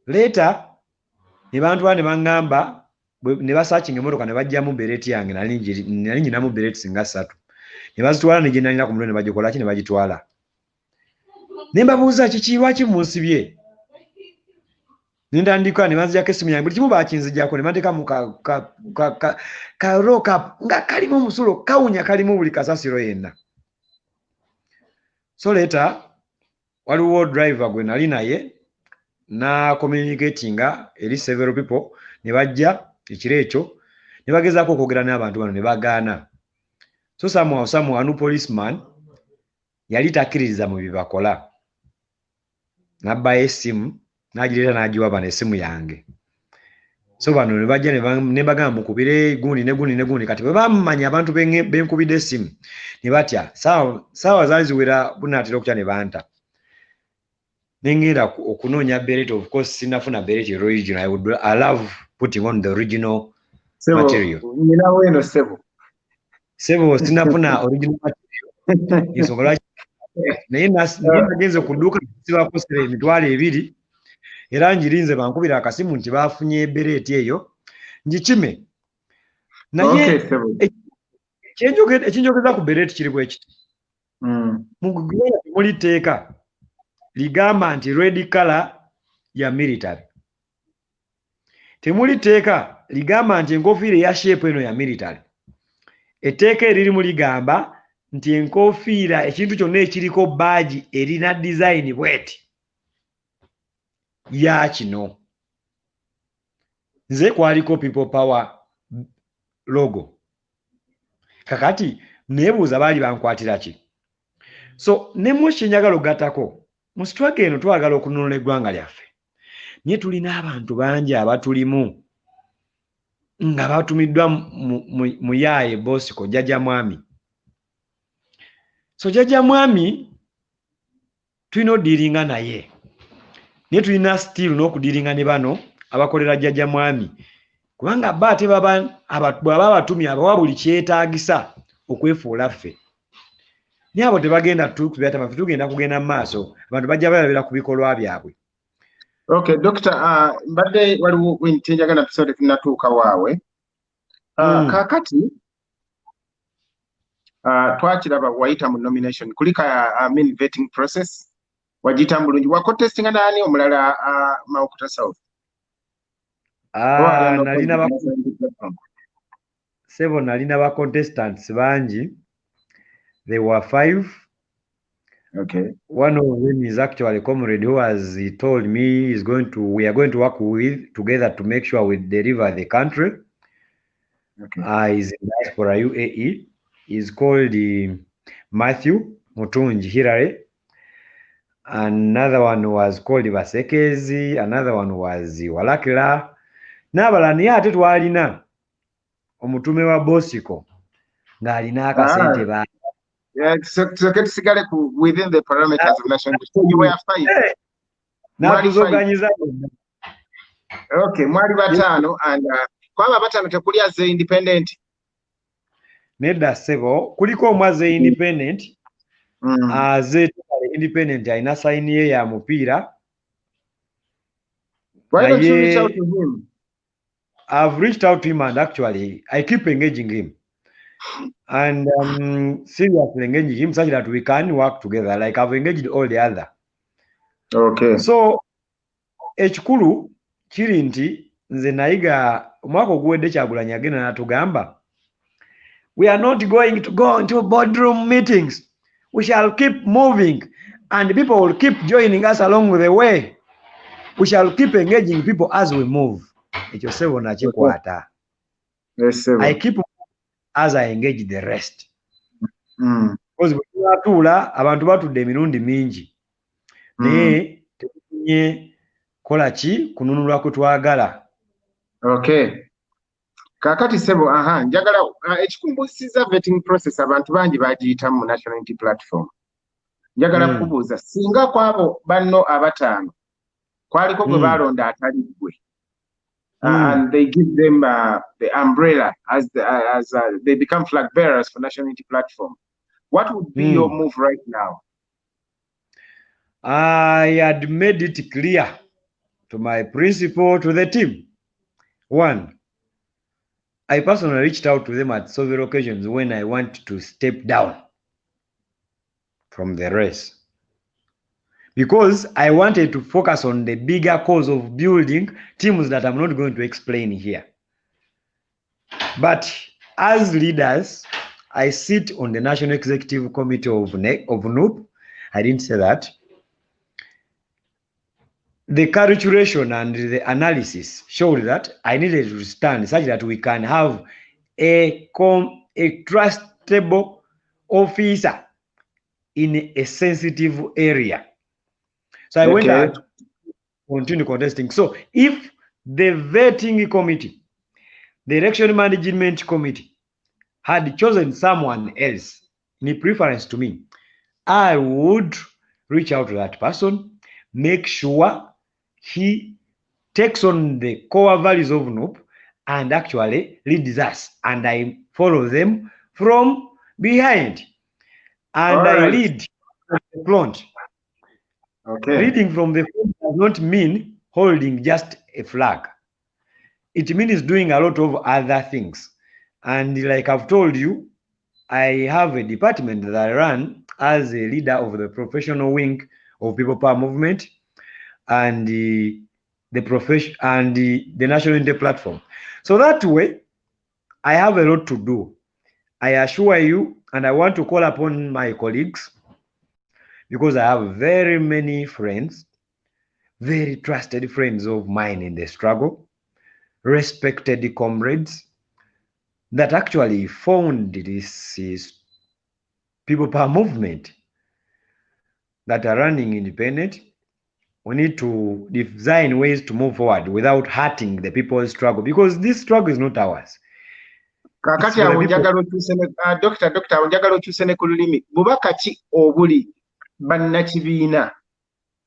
Later ne bantu ne bangamba ne basachinga emotoka ne bajjamu bereti yange nali nyinamu bereti singa 3 ne bazitwala ne gyenalina ku mutwe ne bagikola ki ne bagitwala ne mbabuuza kiki lwaki munsibye nindandika ne banzijako essimu yange buli kimu bakinzijako ne banteeka mu karoka nga kalimu omusulo kawunya kalimu buli kasasiro yenna. So later waliwo driver gwe nali naye na communicatinga eri several people ne bajja ekiro ekyo ne bagezaako okwogera n'abantu bano ne bagaana. So somehow anu policeman yali takkiririza mu bibakola n'abbayo essimu n'agireeta n'agiwa bano essimu yange. So bano ne bajja ne bagamba mukubire gundi kati bwe bamanya abantu benkubidde essimu ne batya saawa zaali ziwera bunaatera okutya ne banta. Nengenda okunoonya beret, of course sinafuna beret original. I love putting on the original material. Sebo sinafuna original material. Isogola naye nagenze ku dduuka sibakosera emitwalo 2 era njirinze bankubira akasimu nti bafunye beret eyo njikime. Naye ekinjogeza ku beret kiri bwe kiti. Mugugula muliteeka ligamba nti red color ya military. Temuliteeka ligamba nti enkofiira ya shape eno ya military. Etteeka eriri mu ligamba nti enkofiira ekintu kyonna ekiriko badge erina design bweti ya kino. Nze kwaliko people power logo. Kakati nebuuza baali bankwatira ki. So ne mushinjagalo gatako mu struggle eno twagala okununula eggwanga lyaffe. Nye tulina abantu bangi abatulimu nga batumiddwa mu yaaye Bosco Jjajja Mwami. So Jjajja Mwami tulina odiringa naye. Nye tulina still n'okudiringa ne bano abakolera Jjajja Mwami. Kubanga ate bw'aba abatumye abawa buli kyetaagisa okwefuula ffe. Naye abo tebagenda tukubyata ffe tugenda kugenda mu maaso abantu bajja balabira ku bikolwa byabwe. Okay, Doctor, mbadde waliwo wentinjagala episode tunatuuka waawe. Kakati twakiraba wayita mu nomination kulika vetting process wajita bulungi wakotestinga nani omulala Maukuta South. Nalina ba contestants bangi. There were 5. Okay. One of them is actually a comrade who has told me we are going to work together to make sure we deliver the country. Okay. He's in diaspora UAE. He's called Matthew Mutunji Hirare. Another one was called Basekezi. Another one was Walakila. Nabalani ate twalina omutume wa Bosco ng'alina akasente ba. Yeah, so within the parameters of national. So you were 5. Okay, mwali batano and kwaba batano tekulya ze independent. Nedda sebo kuliko omwaze independent. Ze independent alina sign ye ya mupiira. Why don't you reach out to him? I've reached out to him and actually I keep engaging him. And seriously engaging him such that we can work together like I've engaged all the other. Okay. So ekikulu kiri nti nze nayiga omwaka oguwedde Kyagulanyi agenda n'atugamba we are not going to go into boardroom meetings. We shall keep moving and people will keep joining us along the way. We shall keep engaging people as we move. Ekyo sebo nakikwata. Yes, sebo. I keep as I engage the rest. Because bwe tuula abantu batudde emirundi mingi. Naye tetufunye kola ki kununulwa kwe twagala. Okay. Kakati sebo njagala ekikumbusiza vetting process abantu bangi bagiyita mu National Unity Platform. Njagala kubuuza singa kwabo banno abataano kwaliko gwe balonda atali gwe. And they give them the umbrella as they become flag bearers for National Unity Platform. What would be your move right now? I had made it clear to my principal, to the team. One, I personally reached out to them at several occasions when I want to step down from the race, because I wanted to focus on the bigger cause of building teams that I'm not going to explain here. But as leaders, I sit on the National Executive Committee of NUP. I didn't say that. The calculation and the analysis showed that I needed to stand such that we can have a trustable officer in a sensitive area. So I went out to continue contesting. So if the vetting committee, the election management committee, had chosen someone else in preference to me, I would reach out to that person, make sure he takes on the core values of NUP and actually leads us, and I follow them from behind. And I lead from the front. Leading from the front does not mean holding just a flag. It means doing a lot of other things. And like I've told you, I have a department that I run as a leader of the professional wing of People Power Movement and the profession and the National Unity Platform. So that way, I have a lot to do. I assure you, and I want to call upon my colleagues, because I have very many friends, very trusted friends of mine in the struggle, respected comrades that actually formed this People Power Movement that are running independent. We need to design ways to move forward without hurting the people's struggle, because this struggle is not ours. Kakati njagala okyusene Dr. njagala okyusene ku lulimi bubaka ki obuli bannakibiina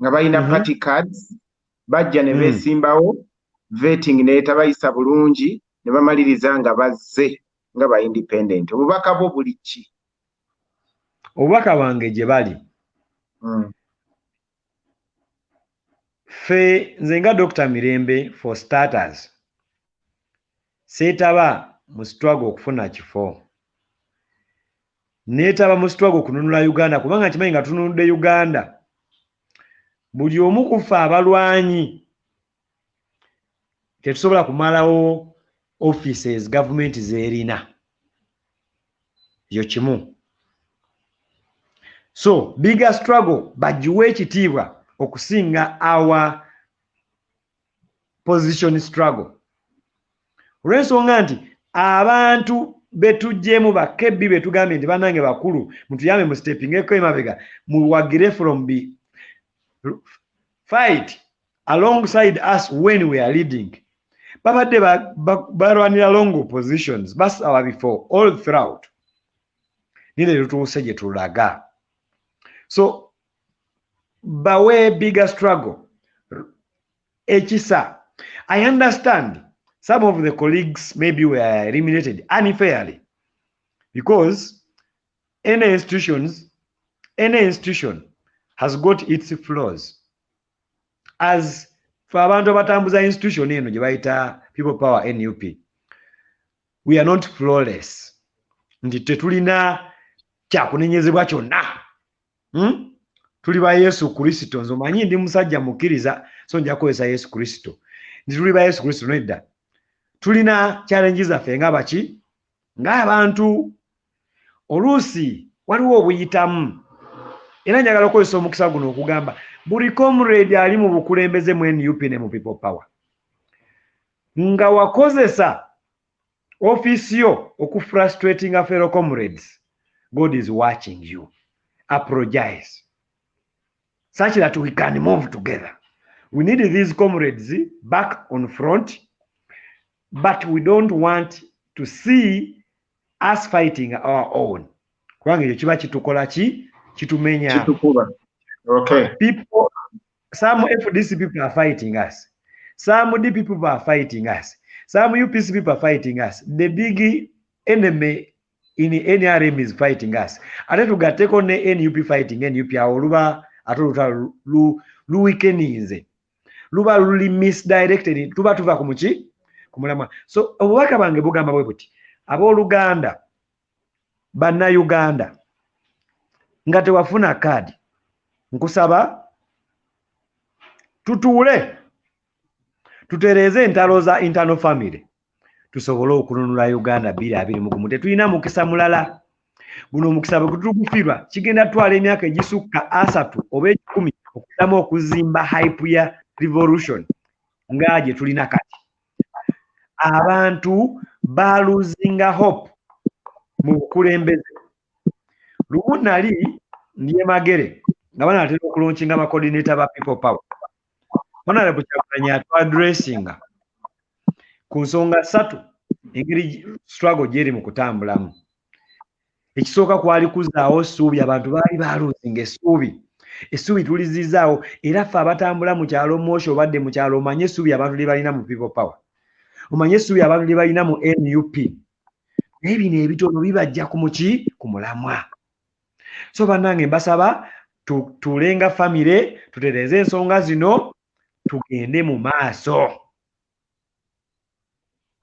nga balina party cards bajja ne beesimbawo vetting ne tabayisa bulungi ne bamaliriza nga bazze nga ba independent, obubaka bwo buli ki? Obubaka bwange gye bali, ffe nze nga Dr. Mirembe, for starters, seetaba mu struggle okufuna kifo, neetaba mu struggle okununula Uganda, kubanga kimanyi nga tununudde Uganda buli omu kufa abalwanyi tetusobola kumalawo offices government zeerina, yo kimu. So bigger struggle bagiwe ekitiibwa okusinga our position struggle, olw'ensonga nti abantu betujjemu bakebbi betugambye nti bannange bakulu mutuyambe mu steppingeko emabega muwagire from the fight alongside us when we are leading, babadde balwanira long positions basaba before all throughout, nile lutuuse gye tulaga. So bawe bigger struggle ekisa. I understand some of the colleagues maybe were eliminated unfairly, because any institution has got its flaws. As for abantu abatambuza institution eno gye bayita People Power NUP, we are not flawless. Nti tetulina kyakunenyezebwa kyonna. Tuli ba Yesu Kristo. Nze omanyi ndi musajja mukkiriza, so nja kukozesa Yesu Kristo. Nti tuli ba Yesu Kristo nedda. Tulina challenges zaffe nga baki? Ng'abantu. Oluusi waliwo obuyitamu. Era njagala okukozesa omukisa guno okugamba buli comrade ali mu bukulembeze mu NUP ne mu People Power, nga wakozesa office yo okufrustrating a fellow comrades, God is watching you. Apologize such that we can move together. We need these comrades back on front, but we don't want to see us fighting our own. Kubanga ekyo kiba kitukola ki? Kitumenya. Okay. People, some FDC people are fighting us. Some DP people are fighting us. Some UPC people are fighting us. The big enemy in the NRM is fighting us. And then we got take on the NUP fighting NUP. Oluba atoluta lu weekendinze. luba luli misdirected tuba tuva ku muki ku mulamwa. So obubaka bange bugamba bwe buti abooluganda bannayuganda nga tewafuna kaadi nkusaba tutuule tutereeze entalo za internal family tusobole okununula Uganda 2021. Tetulina mukisa mulala. Guno omukisa bwe tutugufirwa kigenda twala emyaka egisukka 3 oba 10 okuddamu okuzimba hype ya revolution ngaaje tulina kati. Abantu baluzinga hope mu bukulembeze. Lumu nali ndiye magere nga banatera okulaunchinga ama coordinator ba people power. Honorable Kyagulanyi atwadressinga ku nsonga 3 engeri struggle gyeri mu kutambulamu. Ekisooka kwali kuzaawo essuubi, abantu baali baluzinga essuubi tulizizaawo, era ffe abatambula mu kyalo Moshi obadde mu kyalo omanye essuubi abantu lye balina mu people power, omanye essuubi abantu lye balina mu NUP. Naye bino ebitono bibajja ku muki ku mulamwa. So bannange mbasaba tulenga famire tutereeze ensonga zino tugende mu maaso.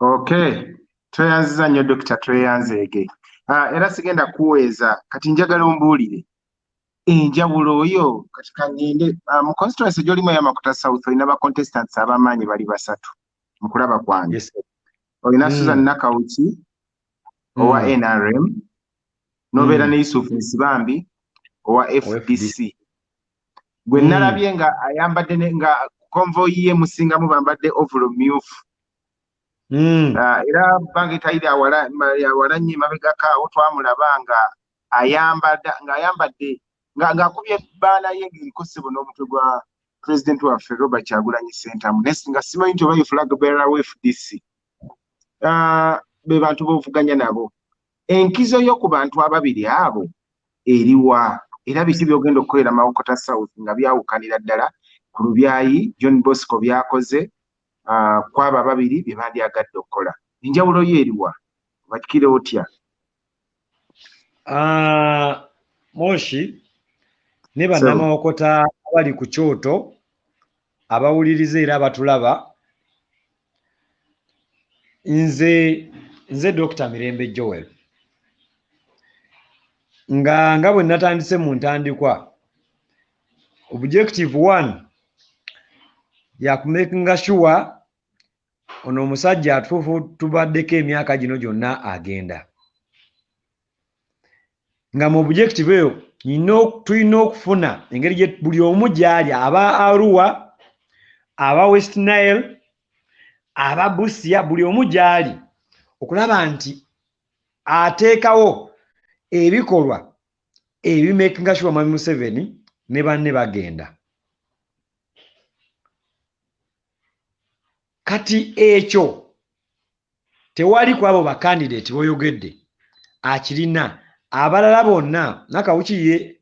Okay, tweyanziza nnyo Dr. Tweyanzeege. Era sigenda kuweeza kati njagala ombuulire enjawulo oyo kati kangende mu constituency gy'olimu ey'Amakuta South olina ba contestants ab'amaanyi bali 3 mu kulaba kwange. Yes. Olina Susan Nakawuki owa NRM n'obeera ne Yusuf Nsibambi owa FDC. Gwe nalabye nga ayambadde nga convoy ye musingamu bambadde overall mmyufu. Era bange tayiri awalanye mabegaka awo twamulaba nga ayambadde ng'akubye bbaana ye ng'eriko ssebo n'omutwe gwa President waffe Robert Kyagulanyi Ssentamu nga simanyi nti oba ye flag bearer wa FDC. Be bantu b'ovuganya nabo. Enkizo yo ku bantu ababiri abo eriwa era biki byogenda okukolera Mawokota South nga byawukanira ddala ku Lubyayi John Bosco byakoze kwaba babiri bye bandyagadde okukola. Enjawulo yo eriwa bakikire otya? Moshi ne bannamawokota abali ku kyoto abawuliriza era abatulaba, nze Dr. Mirembe Joel nga bwe natandise mu ntandikwa, objective 1 ya kumakinga sure ono omusajja atuufu tubaddeko emyaka gino gyonna agenda. Nga mu objective eyo tulina okufuna engeri gye buli omu gyali, aba Arua, aba West Nile, aba Busia, buli omu gyali okulaba nti ateekawo ebikolwa ebimakinga sure Mwami Museveni ne banne bagenda. Kati ekyo tewali ku abo bakandidate boyogedde akirina. Abalala bonna Nakawuki ye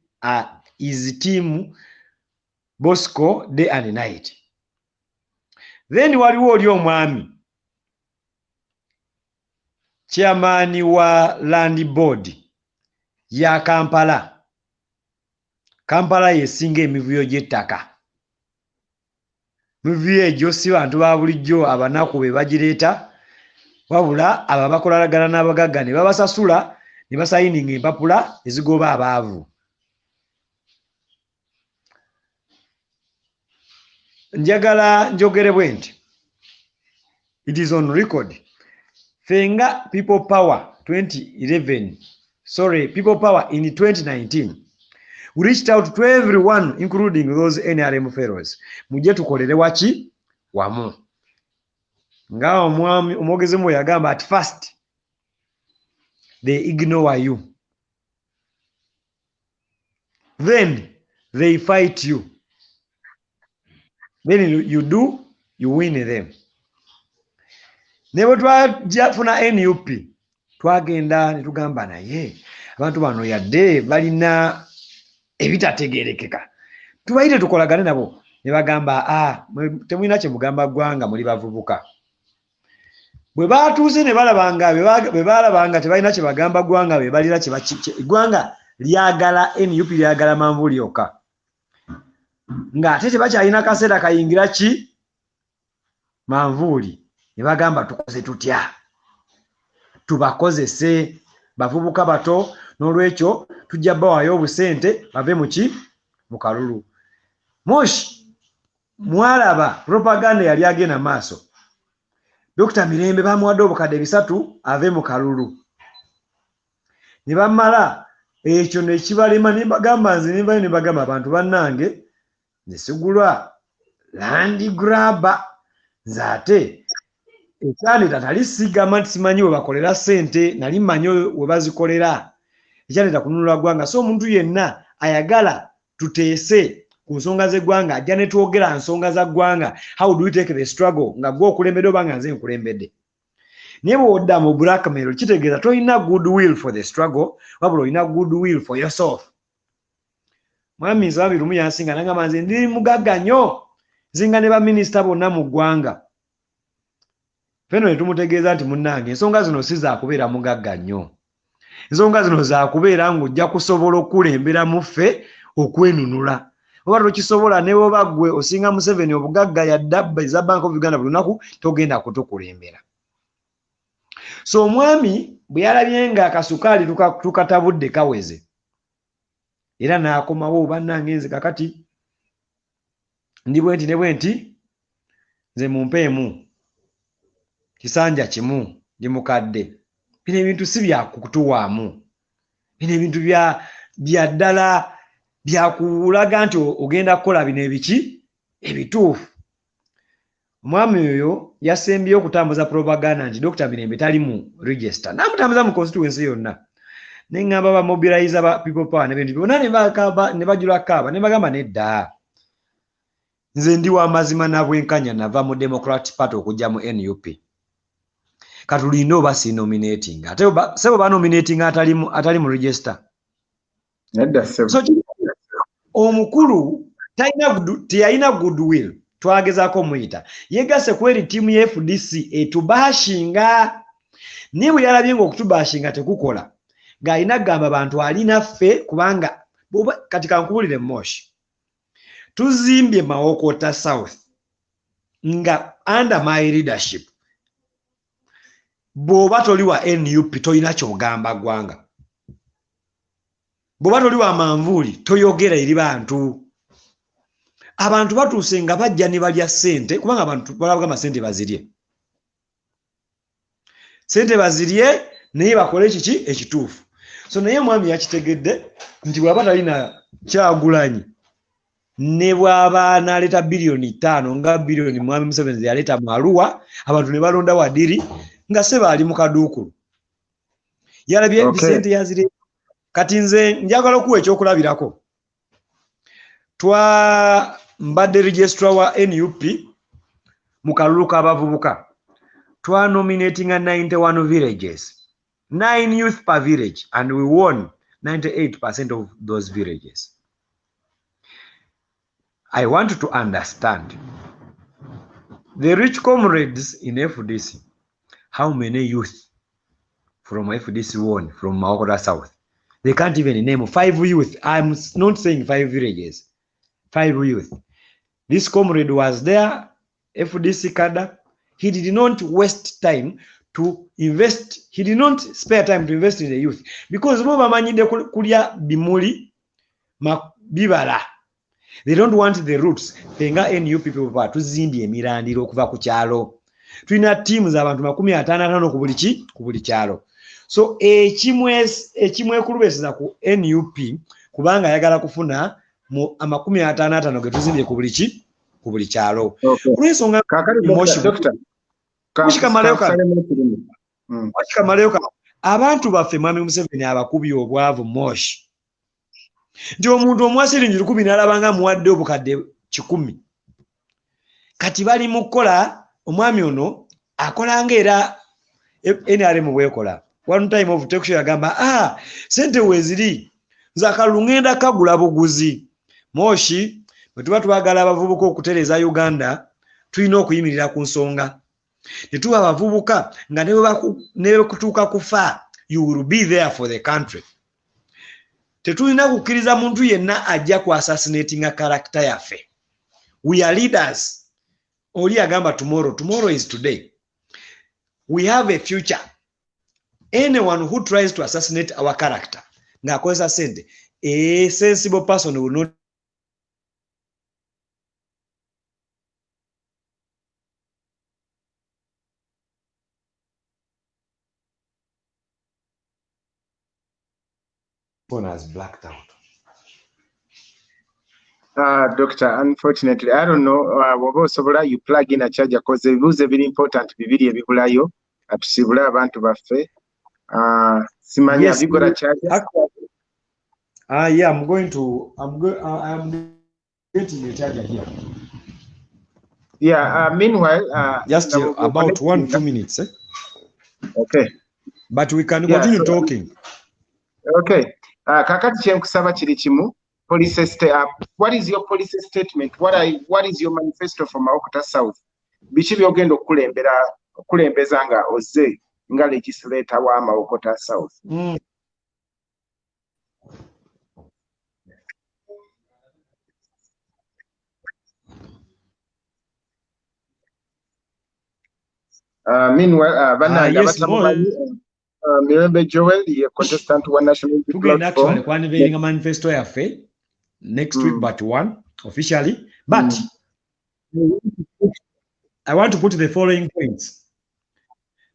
is team Bosco day and night. Then waliwo oli omwami chairman wa land board ya Kampala yesinga emivuyo gy'ettaka. Mivuyo egyo si bantu ba bulijjo abanaku be bagireeta, wabula abo bakolalagana n'abagagga ne babasasula ne basayininga empapula ezigoba abaavu. Njagala njogere bwe nti it is on record. Fenga People Power 2011, People Power in 2019, we reached out to everyone including those NRM fellows. Mujje tukolere waki wamu. Nga omwami omwogezi mwe yagamba at first they ignore you, then they fight you, then you win them. Nebo twajafuna NUP twagenda ne tugamba naye abantu bano yadde balina ebitategerekeka, tubayite tukolagane nabo. Ne bagamba temulina kye mugamba ggwanga muli bavubuka. Bwe batuuze ne balabanga tebalina kye bagamba ggwanga, be balira ggwanga lyagala NUP lyagala manvuuli yokka, ng'ate tebakyalina kaseera kayingira ki manvuuli ne bagamba tukoze tutya tubakozese bavubuka bato n'olwekyo tujja bawaayo obusente bave mu kalulu. Moshi mwalaba propaganda yali agenda maaso. Dr. Mirembe bamuwadde obukadde 3 ave mu kalulu. Ne bamala ekyo ne kibalema ne bagamba nze ne bagamba abantu bannange ne sigulwa land grabber nze ate ekyaneta tali sigama nti simanyi we bakolera ssente nali mmanyi we bazikolera ekyaneta kununula ggwanga. So omuntu yenna ayagala tuteese ku nsonga z'eggwanga ajja ne twogera nsonga za ggwanga, how do we take the struggle nga gwe okulembedde oba nga nze nkulembedde. Naye bw'odda mu blackmail kitegeeza tolina good will for the struggle wabula olina good will for yourself. Mwami Nsaba Birumu yansinga nangamba nze ndi mugagga nnyo nzinga ne baminisita bonna mu ggwanga. Feno ne tumutegeeza nti munnange ensonga zino si za kubeera mugagga nnyo. Ensonga zino za kubeera ng'ojja kusobola okulembera muffe okwenunula. Oba tokisobola ne bwoba ggwe osinga Museveni obugagga yadda za Bank of Uganda buli lunaku togenda kutukulembera. So omwami bwe yalabye nga akasukaali tukatabudde kaweze era n'akomawo bannange nze kakati ndi bwenti ne bwenti nze mumpeemu kisanja kimu ndi mukadde. Bino ebintu si bya kutuwaamu, bino ebintu bya ddala byakulaga nti ogenda kukola bino ebiki ebituufu. Omwami oyo yasembyeyo okutambuza propaganda nti Dr. Mirembe tali mu register. Namutambuza mu constituency yonna. Ne ngamba ba mobilize ba people power ne bintu byonna ne bajula kaaba ne bagamba nedda. Nze ndi wa mazima na bwenkanya nava mu Democratic Party okujja mu NUP. Katulina oba si nominating. Ate sebo ba nominating atali mu register. Nedda sebo. So omukulu teyalina goodwill. Twagezaako muyita yeegase ku eri ttiimu ya FDC etubashinga niwe yalabye ng'okutubashinga tekukola ng'alina kugamba abantu alina ffe kubanga kati kankubulire Moshi tuzimbye Mawokota South nga under my leadership bw'oba toli wa NUP tolina ky'ogamba ggwanga, bw'oba toli wa manvuuli toyogera eri bantu. Abantu batuuse nga bajja ne balya ssente kubanga abantu balabagamba ssente bazirye. Ssente bazirye naye bakole kiki ekituufu. So naye mwami yakitegedde nti bw'aba talina Kyagulanyi ne bw'aba n'aleeta bilioni 5 nga bilioni mwami Museveni yaleeta mu Arua abantu ne balonda wadiri nga seba ali mu kaduukulu. Yalabye ssente yazirye. Kati nze njagala okuwa ekyokulabirako. Mbadde registrar wa NUP mu kalulu k'abavubuka. Twa nominating 91 villages, 9 youth per village, and we won 98% of those villages. I want to understand the rich comrades in FDC, how many youth from FDC won from Mawokota South? They can't even name 5 youth. I'm not saying 5 villages. 5 youth. This comrade was there, FDC cadre. He did not waste time to invest. He did not spare time to invest in the youth because bo bamanyide kulya bimuli bibala. They don't want the roots. Penga NUP people ba tuzimbye emirandiro okuva ku kyalo. Tulina teams abantu 55 ku buli kyalo. So ekimwekulubesiza ku NUP kubanga yagala kufuna mu 55 ge tuzimbye ku buli kyalo. Kulensonga Moshi abantu baffe mwami Museveni abakubye obwavu Moshi. Nti omuntu omwasiringi 10 n'alabanga muwadde obukadde 10. Kati bali mu kukola omwami ono akolanga era NRM bwekola. One time of texture yagamba sente weziri nze akalulu ngenda kagula buguzi. Moshi bwe tuba twagala abavubuka okutereza Uganda tulina okuyimirira ku nsonga. Tetuba abavubuka nga ne kutuuka kufa you will be there for the country. Tetulina kukkiriza muntu yenna ajja ku assassinating a character yaffe. We are leaders. oli agamba tomorrow is today. We have a future. Anyone who tries to assassinate our character, ngakozesa sente, a sensible person will not phone has blacked out. Doctor, unfortunately, I don't know. You plug in a charger because the rules are very important. Bibiri ebibulayo atusibula abantu baffe. Simanya, Yes, have you got a charger? Yeah, I'm getting a charger here. Yeah. Meanwhile, just about 1-2 minutes. Okay. But we can continue talking. Okay. Kakati kyenkusaba kiri kimu. Police what is your police statement? What is your manifesto for Mawokota South? Biki byogenda okulembeza nga ozze nga legislator wa Mawokota South. Meanwhile, Mirembe Joel, the contestant one national platform. Actually, manifesto yaffe next week, but one officially. But I want to put the following points.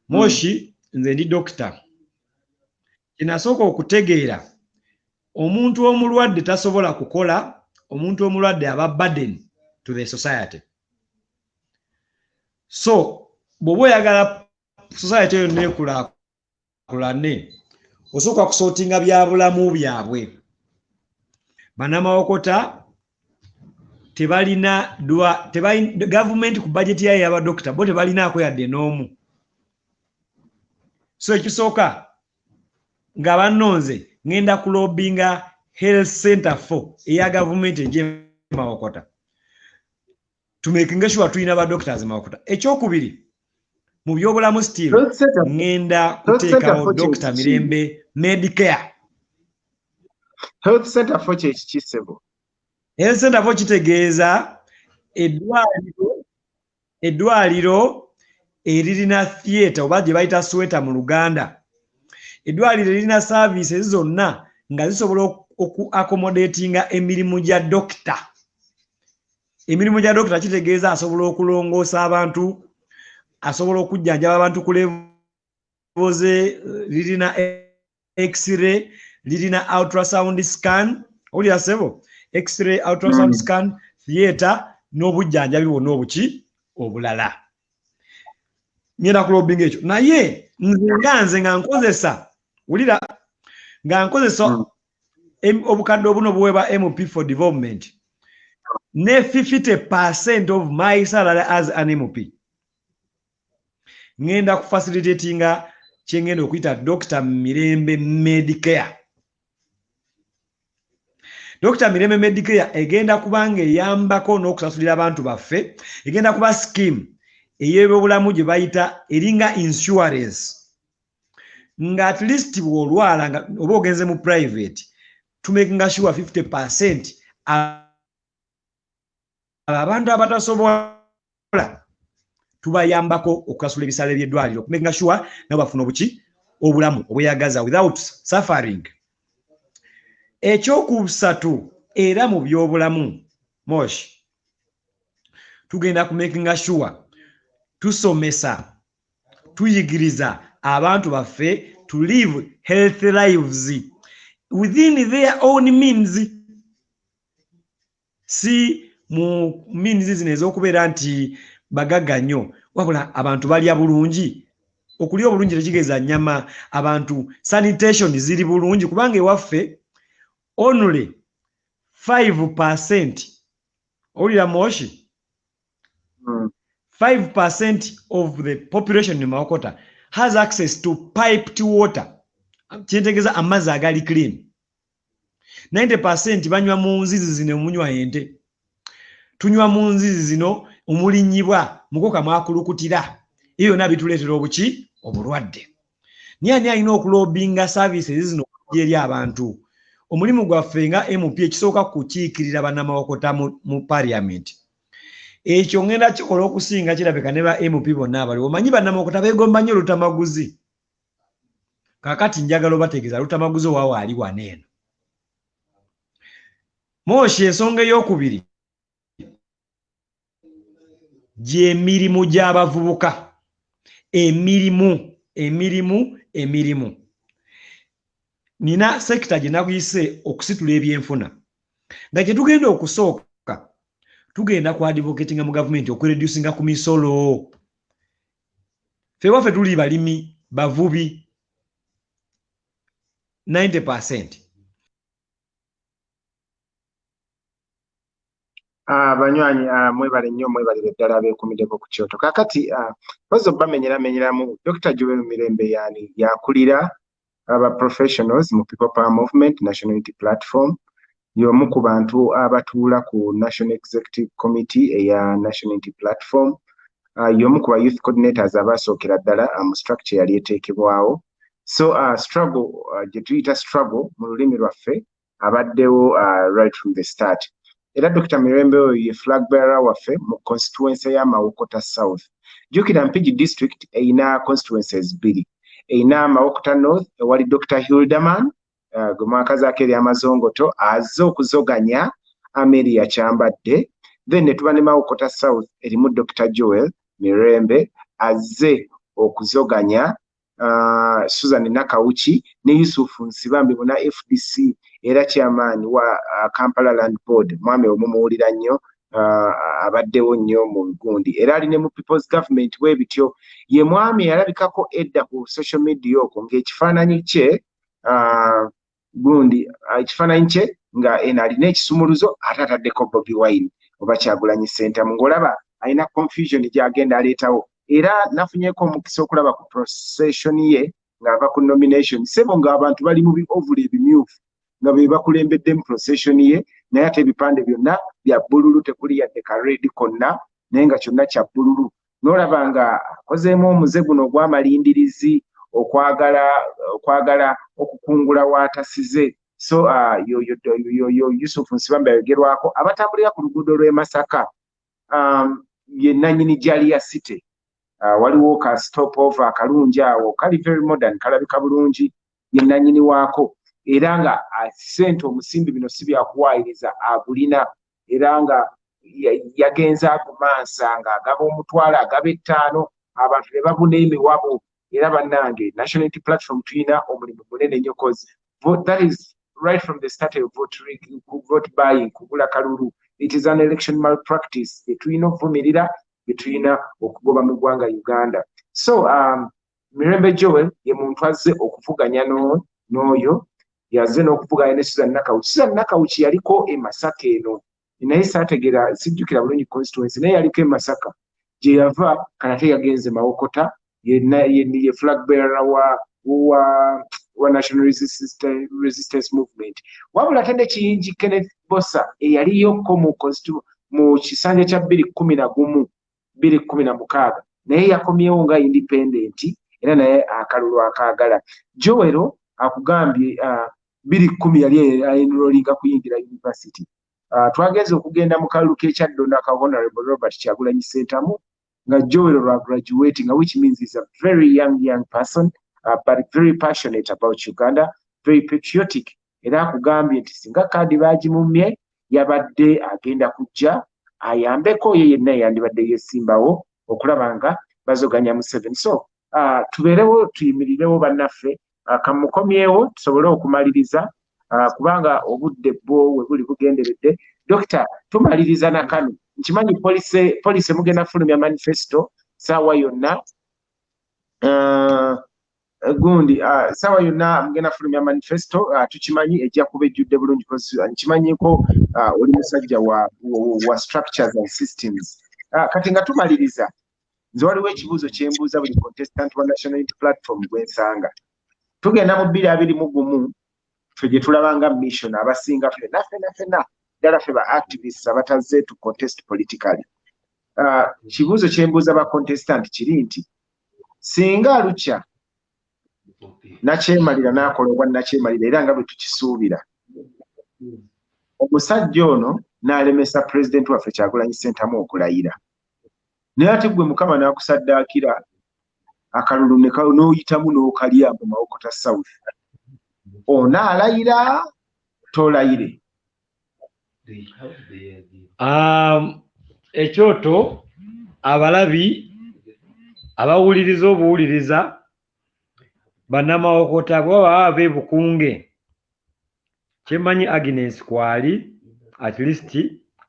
Moshi, the doctor. Kinasooka okutegeera omuntu omulwadde tasobola kukola, omuntu omulwadde aba burden to the society. So, bw'oba oyagala society eyo nekulaakulane, osooka kusootinga byabulamu byabwe. Bannamawokota tebalina gavumenti ku budget yayo y'abadokita bo tebalinaako yadde n'omu. So ekisooka nga bannonze ngenda kulobinga health center for eya gavumenti egy'Emawokota. Tumakinga sure tulina badoctors Mawokota. Ekyokubiri mu byobulamu still ngenda kuteekawo Dr. Mirembe Medicare. Health center for Chisebo. Health center for kitegeeza eddwaliro eririna theatre oba gye bayita sweta mu Luganda. Eddwaliro eririna services zonna nga zisobola oku-accommodatinga emirimu gya dokita. Emirimu gya dokita kitegeeza asobola okulongoosa abantu, asobola okujjanjaba abantu ku levels, lirina x-ray, lirina ultrasound scan, olya sebo, x-ray, ultrasound scan, theatre, n'obujjanjabi bwonna obuki obulala. Ngenda kulobinga ekyo. Naye nze nga nkozesa, wulira, nga nkozesa obukadde obuno buweebwa MP for development, ne 50% of my salary as an MP. Ngenda kufacilitatinga kyengenda okuyita Dr. Mirembe Medicare. Dr. Mirembe Medicare egenda kubanga eyambako n'okusasulira abantu baffe, egenda kuba scheme ey'ebyobulamu gye bayita eringa insurance. Nga at least bw'olwala nga oba ogenze mu private, tumakinga sure 50% abantu abatasobola tubayambako okusasula ebisale by'eddwaliro, kumakinga sure nabo bafuna obuki obulamu obweyagaza without suffering. Ekyokusatu era mu byobulamu Moshi, tugenda kumakinga sure tusomesa, tuyigiriza abantu baffe to live healthy lives within their own means. Si mu means zino ez'okubeera nti bagagga nnyo, wabula abantu balya bulungi. Okulya obulungi tekigeza nnyama, abantu sanitation ziri bulungi, kubanga ewaffe only 5%, olira Moshi, 5% of the population in Mawokota has access to piped water. Kyentegeeza amazzi agali clean. 90% banywa mu nzizi zino omunywa ente. Tunywa mu nzizi zino omulinyibwa mukoka mwakulukutira. Iyo nabituleetera obuki obulwadde. Ani alina okulobinga services zino eri abantu. Omulimu gwaffe nga MP ekisooka kukiikirira bannamawokota mu parliament. ekyo ngenda kikola okusinga kirabika ne ba MP bonna abali omanyi bannamawokota beegomba nnyo Lutamaguzi kakati njagala obategeeza Lutamaguzi waawe ali wano eno Moshi ensonga ey'okubiri gy'emirimu gy'abavubuka emirimu nina sekita gye naguyise okusitula ebyenfuna nga kye tugenda okusooka tugenda ku advocating mu gavumenti okureducinga ku misolo ffe waffe tuli balimi bavubi 90%. Banywanyi mwebale nnyo mwebalire ddala abeekumiddeko ku kyoto kakati pozo bamenyeramu Dr. Joel Mirembe yani yakulira aba professionals mu People Power Movement National Unity Platform y'omu ku bantu abatuula ku National Executive Committee eya National Unity Platform y'omu ku ba youth coordinators abasookera ddala mu structure yali eteekebwawo so struggle gye tuyita struggle mu lulimi lwaffe abaddewo right from the start. Era Dr. Mirembe ye flag bearer waffe mu constituency ya Mawokota South. Jukira Mpigi district eina constituencies bbiri. Eina Mawokota North ewali Dr. Hildeman gw'omwaka zaake eri amazongoto azze okuzoganya Ameri yakyambadde. Then ne tuba ne Mawokota South erimu Dr. Joel Mirembe azze okuzoganya Susan Nakawuki ne Yusuf Nsibambi bona FDC era chairman wa Kampala Land Board mwami omumuwulira nnyo abaddewo nnyo mu gundi era ali ne mu People's Government webityo ye mwami yalabikako edda ku social media okwo ng'ekifaananyi kye gundi ekifaananyi kye nga alina ekisumuluzo ate ataddeko Bobi Wine oba Kyagulanyi Ssentamu ng'olaba alina confusion gy'agenda aleetawo era nafunyeko omukisa okulaba ku procession ye ng'ava ku nomination sebo ng'abantu bali mu ovula ebimyufu nga be bakulembedde mu procession ye naye ate ebipande byonna bya bbululu tekuli yadde ka red konna naye nga kyonna kya bbululu n'olaba nga akozeemu omuze guno ogw'amalindirizi okwagala okukungula w'atasize so Yusuf Nsibambi ayogerwako abatambulira ku luguudo lw'e Masaka ye nannyini Jalia City waliwo ka stop over akalungi awo kali very modern kalabika bulungi ye nannyini waako era nga sente omusimbi bino si byakuwaayiriza agulina era nga yagenza agumansa nga agaba omutwalo agaba 5 abantu ne babuna emiwabo era bannange National Unity Platform tuyina omulimu munene nnyo cause that is right from the start of vote buying kugula kalulu it is an election malpractice tuyina okuvumirira tuyina okugoba mu ggwanga Uganda so Mirembe Joel ye muntu azze okuvuganya n'oyo yazze n'okuvuganya ne Susan Nakawuki. Susan Nakawuki yaliko e Masaka eno naye saategeera sijjukira bulungi constituency naye yaliko e Masaka gye yava kanate yagenze Mawokota ye flag bearer wa National Resistance Movement wabula ate ne Kiyingi Kenneth Bosa eyaliyokko mu kisanja kya 2016 naye yakomyewo nga independent era naye akalulu akaagala Joel akugambye 2010 yali enrollinga kuyingira university twagenze okugenda mu kalulu k'ekyaddona ka Honorable Robert Kyagulanyi Ssentamu nga Joel lwa graduating which means he's a very young person but very passionate about Uganda very patriotic era akugambye nti singa kaadi baagimumye yabadde agenda kujja ayambeko ye yenna yandibadde yesimbawo okulaba nga bazoganya mu 7 so tubeerewo tuyimirirewo bannaffe kamukomyewo tusobole okumaliriza kubanga obudde bwo we buli bugenderedde Dr. tumaliriza na kano nkimanyi police mugenda fulumya manifesto saawa yonna gundi saawa yonna mugenda fulumya manifesto tukimanyi ejja kuba ejjudde bulungi nkimanyiko oli musajja wa structures and systems kati nga tumaliriza nze waliwo ekibuuzo kyembuuza buli contestant wa National Unity Platform gwensanga tugenda mu 2021 ffe gye tulabanga mission abasinga ffenna ddala ffe ba activists abatazze to contest politically kibuuzo kyembuuza ba contestant kiri nti singa alukya nakyemalira n'akola obwa nakyemalira era nga bwe tukisuubira omusajja ono n'alemesa pulezidenti waffe Kyagulanyi Ssentamu okulayira naye ate gwe Mukama n'akusaddaakira akalulu n'oyitamu n'okalya mu Mawokota South onaalayira tolayire. Ekyoto abalabi abawuliriza obuwuliriza bannamawokota bwaba ab'ebukunge kyemmanyi Agnes kwali at least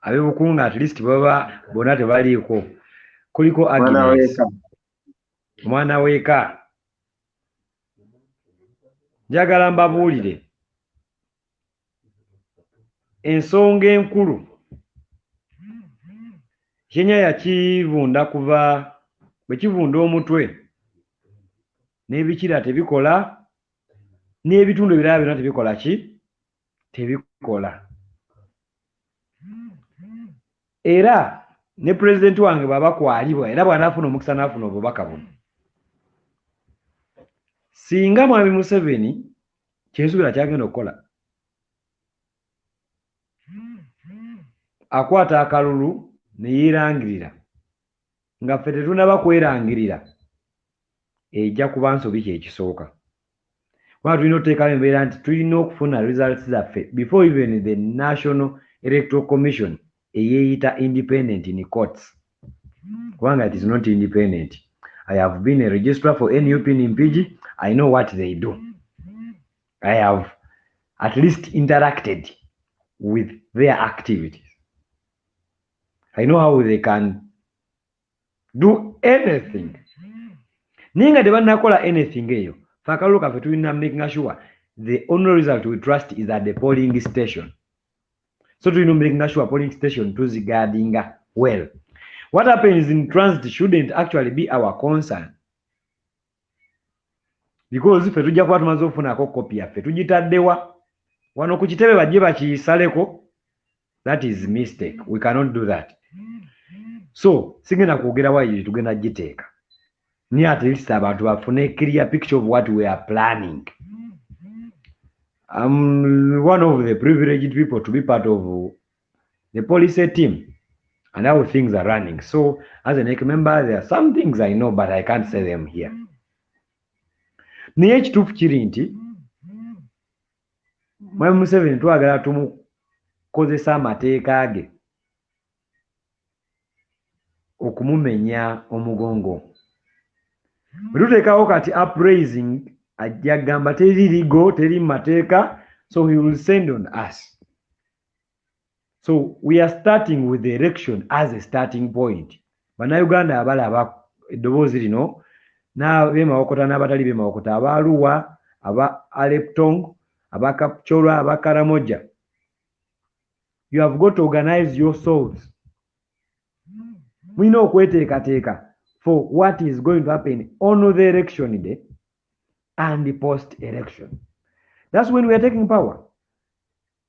ab'ebukunge at least baba bonna tebaliiko kuliko Agnes omwana w'eka. Njagala mbabuulire ensonga enkulu Kenya yakivunda kuva bwe kivunda omutwe n'ebikira tebikola n'ebitundu ebirala byonna tebikola ki tebikola. Era ne pulezidenti wange bw'aba kwalibwa era bw'anaafuna omukisa n'afuna obubaka buno singa mwami Museveni kyensuubira kyagenda okukola akwata akalulu ne yeerangirira nga ffe tetunaba kwerangirira ejja kuba nsobi kyekisooka. Kuba tulina okuteekawo embeera nti tulina okufuna results zaffe before even the National Electoral Commission eyeeyita independent in courts kubanga it is not independent. I have been a registrar for NUP in Mpigi. I know what they do. I have at least interacted with their activities. I know how they can do anything. Ninga de banakola anything eyo. Fakalulu kaffe tulina making sure the only result we trust is at the polling station. So tulina making sure polling station tuziguardinga well. What happens in transit shouldn't actually be our concern. Because ffe tujja kuba tumaze okufunako kopi yaffe tugitaddewa wano ku kitebe bajje bakiyisaleko. That is mistake. We cannot do that. So sigenda kwogera wayi tugenda giteeka ni at least abantu bafune clear picture of what we are planning. I'm one of the privileged people to be part of the policy team and how things are running. So as a NEC member, there are some things I know, but I can't say them here. Naye ekituufu kiri nti Mwami Museveni twagala tumukozesa amateeka ge okumumenya omugongo. Bwe tuteekawo kati upraising ajja gamba teri ligo teri mateeka, so he will send on us. So we are starting with the election as a starting point. Bannayuganda abalaba eddoboozi lino n'ab'emawokota n'abatali b'emawokota aba Arua aba Aleptong aba Kapchorwa aba Karamoja, you have got to organize yourselves. We know okweteekateeka for what is going to happen on the election day and the post-election. That's when we are taking power.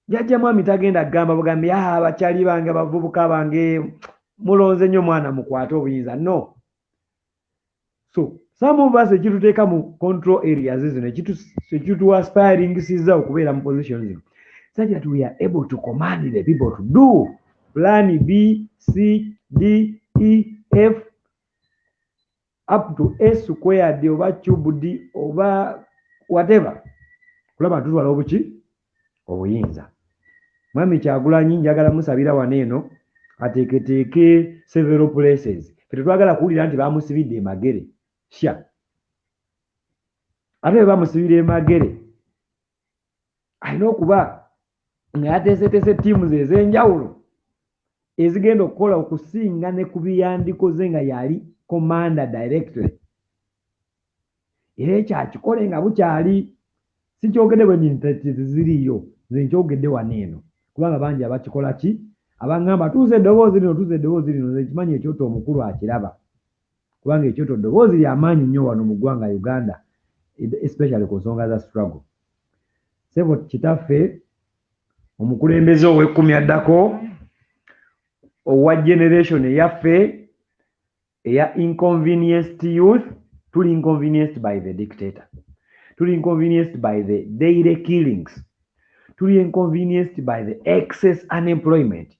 Jajja mwami tagenda gamba bugambi abakyali bange abavubuka bange mulonze nnyo mwana mukwate obuyinza. No. So some of us ekituteeka mu control areas zino ekitu aspiring siza okubeera mu position zino such that we are able to command the people to do plan B, C, D, E, F up to S squared oba cube D oba whatever. Kulaba tutwala obuki obuyinza. Mwami Kyagulanyi njagala musabira waneeno ateeketeeke several places. Tetwagala kuwulira nti bamusibidde emagere. Sha. Ate bamusibira emagere. Alina okuba nga yateeseteese ttiimu ze ez'enjawulo ezigenda okukola okusinga ne ku biyandikoze nga yali commander directly. Era ekyakikole nga bukyali si kyogedde bwe nyinti ziriyo nze nkyogedde waneeno kubanga bangi abakikola ki abangamba tuuze eddoboozi lino nze kimanyi ekyoto omukulu akiraba kubanga ekyoto ddoboozi ly'amaanyi nnyo wano mu ggwanga Uganda especially ku nsonga za struggle. Sebo kitaffe omukulembeze ow'ekkumi addako owa generation eyaffe eya inconvenienced youth, tuli inconvenienced by the dictator, tuli inconvenienced by the daily killings, tuli inconvenienced by the excess unemployment,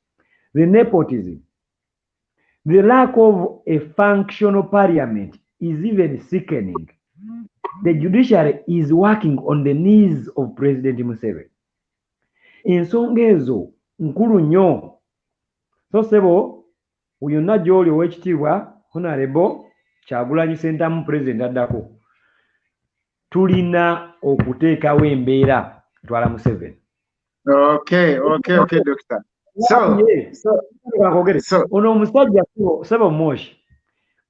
the nepotism, the lack of a functional parliament is even sickening. The judiciary is working on the knees of President Museveni. Ensonga ezo nkulu nnyo. So sebo yonna gy'oli ow'ekitiibwa Honorable Kyagulanyi Ssentamu President addako, tulina okuteekawo embeera twala Museveni. Okay, doctor. So ono omusajja sebo Moshi,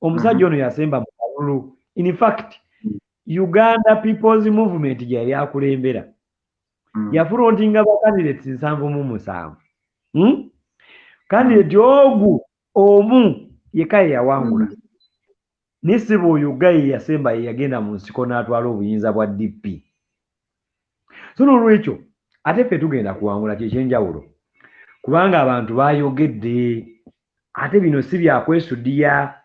omusajja ono yasemba mu kalulu. In fact, Uganda People's Movement gyali akulembera yafrontinga ba candidates 7 candidate ogu omu yekaye yawangula nisibo Uganda yasemba yagenda mu nsiko n'atwala obuyinza bwa DP. So n'olwekyo ate ffe tugenda kuwangula kyekyenjawulo kubanga abantu bayogedde, ate bino si byakwesuddiya.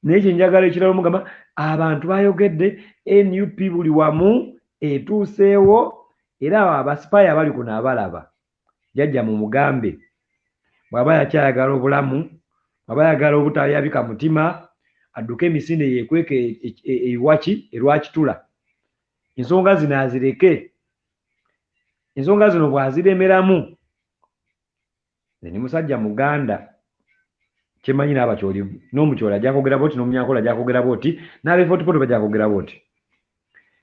Naye kyenjagala ekirala omugamba abantu bayogedde, NUP buli wamu etuuseewo, era abasipaya bali kuno abalaba jajja mu mugambe bw'aba yakyayagala obulamu, bw'aba yagala obutayabika mutima, adduke emisinde yeekweka ebiwaki erwakitula. Ensonga zino azireke, ensonga zino bw'aziremeramu ni musajja muganda kyemanyi n'abakyoli n'omukyoli ajja kwogera bwoti n'omunyankole ajja kwogera bwoti n'abeefotopoto bajja kwogera bwoti.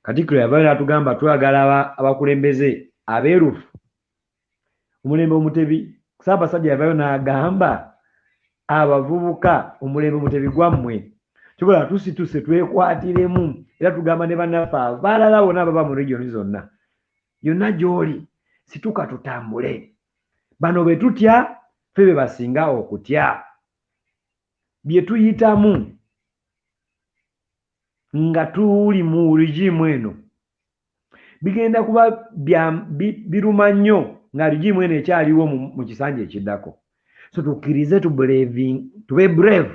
Katikkiro yabaera atugamba twagala abakulembeze abeerufu. Omulembe Omutebi Ssaabasajja yavayo n'agamba abavubuka omulembe Omutebi gwammwe kyobola tusituse twekwatiremu, era tugamba ne bannaffe abalala bonna ababa mu regioni zonna, yonna gy'oli situka tutambule. Bano be tutya ffe be basinga okutya. Bye tuyitamu nga tuli mu rigimu eno bigenda kuba biruma nnyo nga rigimu eno ekyaliwo mu kisanja ekiddako. So tukkirize tube brave,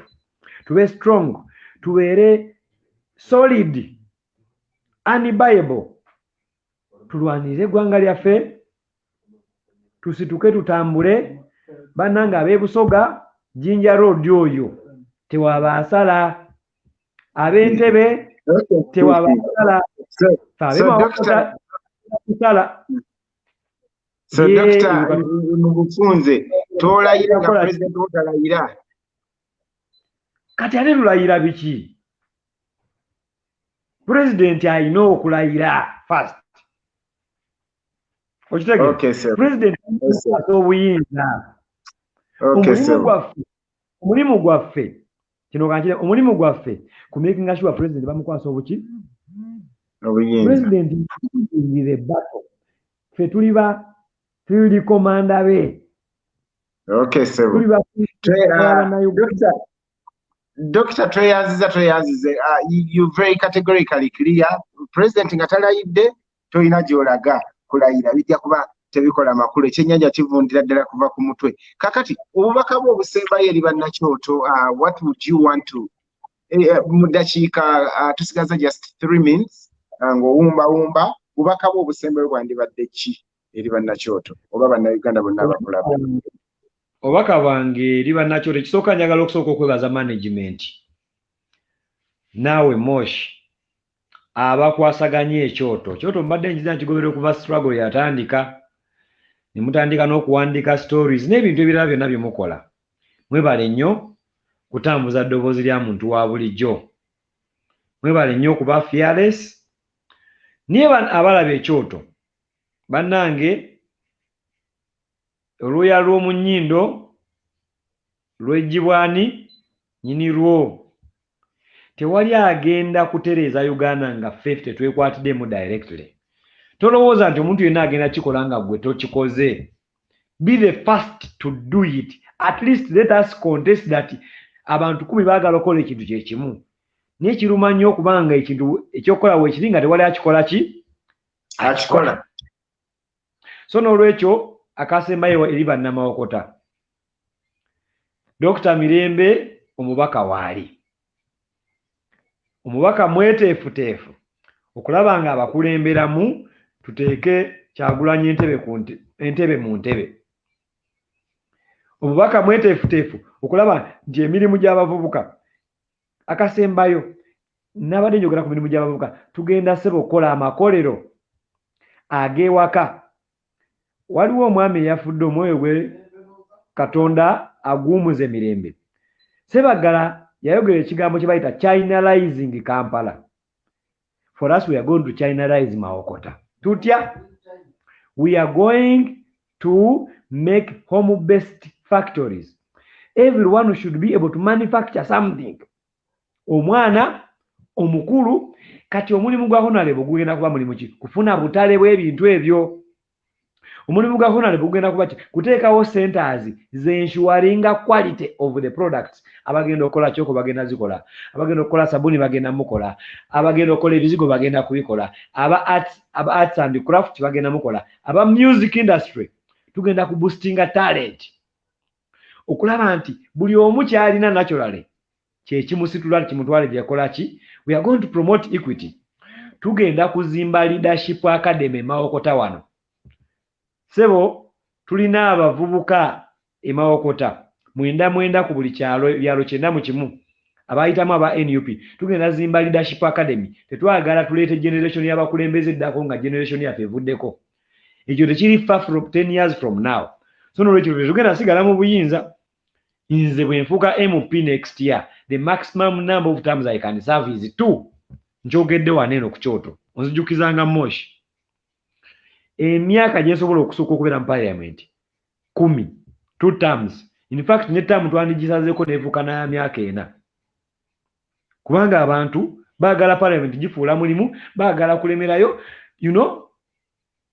tube strong, tubeere solid, unbuyable, tulwanire eggwanga lyaffe, tusituke tutambule. Bannange ab'ebusoga Jinja Road oyo tewabaasala, ab'Entebe tewabaasala, So Doctor Mugufunze tolayira nga President otalayira. Kati ate tulayira biki? President alina okulayira first. Okitegeera? President obuyinza. Omulimu gwaffe kino kankire, omulimu gwaffe ku making sure President bamukwasa obuki? Obuyinza. President ngire battle. Ffe tuli komanda be. Okay, sir. Doctor tweyanzize. You very categorically clear. President nga talayidde toyina gy'olaga kulayira bijja kuba tebikola makulu, ekyennyanja kivundira ddala kuva ku mutwe. Kakati obubaka bwo obusembayo eri bannakyoto, what would you want to mu dakiika tusigaza just 3 minutes ng'owumbawumba, bubaka bwo obusembayo bwandibadde ki eri bannakyoto oba bannayuganda bonna abakulaba? Obubaka bwange eri bannakyoto, ekisooka njagala okusooka okwebaza management naawe Moshi abakwasaganya ekyoto. Kyoto mbadde njiza nkigobera okuva struggle yatandika, ne mutandika n'okuwandiika stories n'ebintu ebirala byonna bye mukola. Mwebale nnyo kutambuza ddoboozi lya muntu wa bulijjo. Mwebale nnyo okuba fearless. Niye abalaba ekyoto bannange, olwoya lw'omu nnyindo lw'ejjibwani nnyini lwo, tewali agenda kutereeza Uganda nga ffe tetwekwatiddemu directly. Tolowooza nti omuntu yenna agenda kikola nga gwe tokikoze. Be the first to do it. At least let us contest that abantu 10 baagala okukola ekintu kye kimu. Naye kiruma nnyo okubanga ekintu ekyokukola weekiri nga tewali akikola ki? Akikola. So n'olwekyo akasembayo eri bannamawokota. Dr. Mirembe omubaka waali. Omubaka mweteefuteefu okulaba nga abakulemberamu tuteeke Kyagulanyi entebe mu ntebe. Obubaka mweteefuteefu okulaba nti emirimu gy'abavubuka akasembayo n'abadde njogera ku mirimu gy'abavubuka tugenda ssebo okukola amakolero ag'ewaka. Waliwo omwami eyafudde omwoyo gwe Katonda aguumuze mirembe. Ssebaggala yayogera ekigambo kye bayita Chinalizing Kampala. For us, we are going to Chinalize Mawokota. Tutya? We are going to make home-based factories. Everyone should be able to manufacture something. Omwana, omukulu, kati omulimu gwa Honorable gugenda kuba mulimu ki? Kufuna butale bw'ebintu ebyo. Omulimu gwa Honorable gugenda kuba ki? Kuteekawo centers z'ensuringa quality of the products. Abagenda okukola kyoko bagenda zikola. Abagenda okukola sabuni bagenda mukola. Abagenda okukola ebizigo bagenda kubikola. Aba arts and craft bagenda mukola. Aba music industry tugenda ku boostinga talent. Okulaba nti buli omu kyalina naturally kye kimusitula kimutwale byakola ki. We are going to promote equity. Tugenda kuzimba leadership academy Mawokota wano. Sebo tulina abavubuka e Mawokota mwenda ku buli byalo 91 abayitamu aba NUP. Tugenda zimba leadership academy. Tetwagala tuleete generation y'abakulembeze eddako nga generation yaffe evuddeko. Ekyo tekiri far from 10 years from now. So nolwekyo tugenda sigala mu buyinza. Nze bwe nfuuka MP next year, the maximum number of times I can serve is 2. Njogedde waneeno ku kyoto. Onzijukizanga Moshi. Emyaka gye nsobola okusooka okubeera mu parliament 10, 2 terms. In fact ne term twandigisazeeko neefuuka na myaka 4. Kubanga abantu baagala parliament gifuula mulimu, baagala kulemerayo. You know,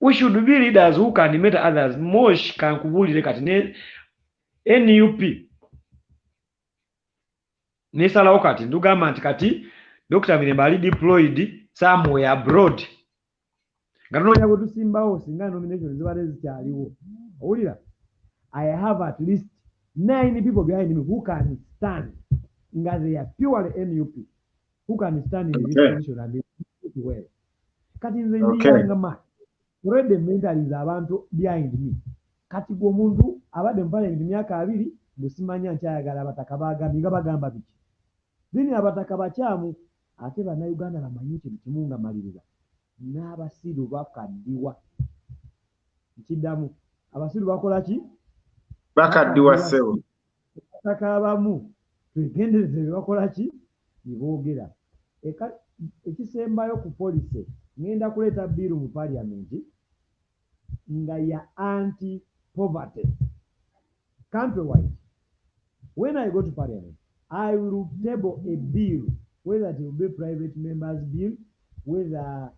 we should be leaders who can meet others. Moshi kankubuulire kati ne NUP nesalawo kati ndugamba nti kati Dr. Mirembe ali deployed somewhere abroad. Nga tunoonya bwe tusimbawo singa nomination zibadde zikyaliwo. Owulira, I have at least 9 people behind me who can stand nga they are purely NUP, who can stand in this position and do it well. Kati nze ndiyanga ma already mentalize abantu behind me. Kati gwe omuntu abadde mu parliament myaka 2 busimanya nkyayagala abataka bagambi nga bagamba biki. Dini abataka bakyamu ate bannayuganda bamanyi ekintu kimu nga maliriza. N'abasiru bakaddiwa. Nkiddamu. Abasiru bakola ki? Bakaddiwa ssebo. Abataka abamu twegendereze bye bakola ki? Bye boogera. Ekisembayo ku policy ngenda kuleeta biiru mu parliament nga ya anti-poverty countrywide. When I go to parliament, I will table a bill, whether it will be private members bill, whether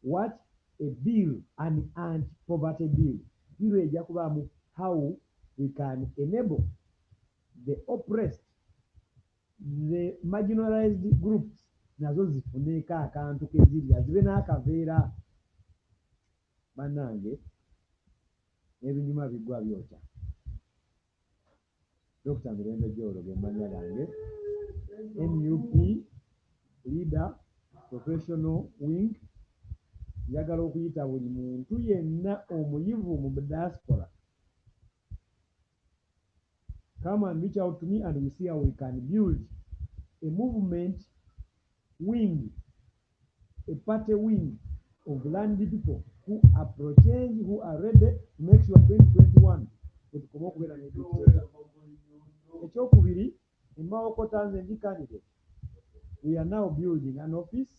what a bill, an anti-poverty bill. Bill ejja kubaamu how we can enable the oppressed, the marginalized groups, nazo zifuneeko akantu kezirya zibe n'akaveera. Bannange ebinyuma biggwa byokya. Dr. Mirembe Jolo ge mannya gange, NUP leader professional wing. Njagala okuyita buli muntu yenna omuyivu mu diaspora. Come and reach out to me and we see how we can build a movement wing, a party wing of land people who are pro-change, who are ready to make sure 2021 wetukoma okubeera n'edictator. Ekyokubiri, in Mawokota nze ndi candidate. We are now building an office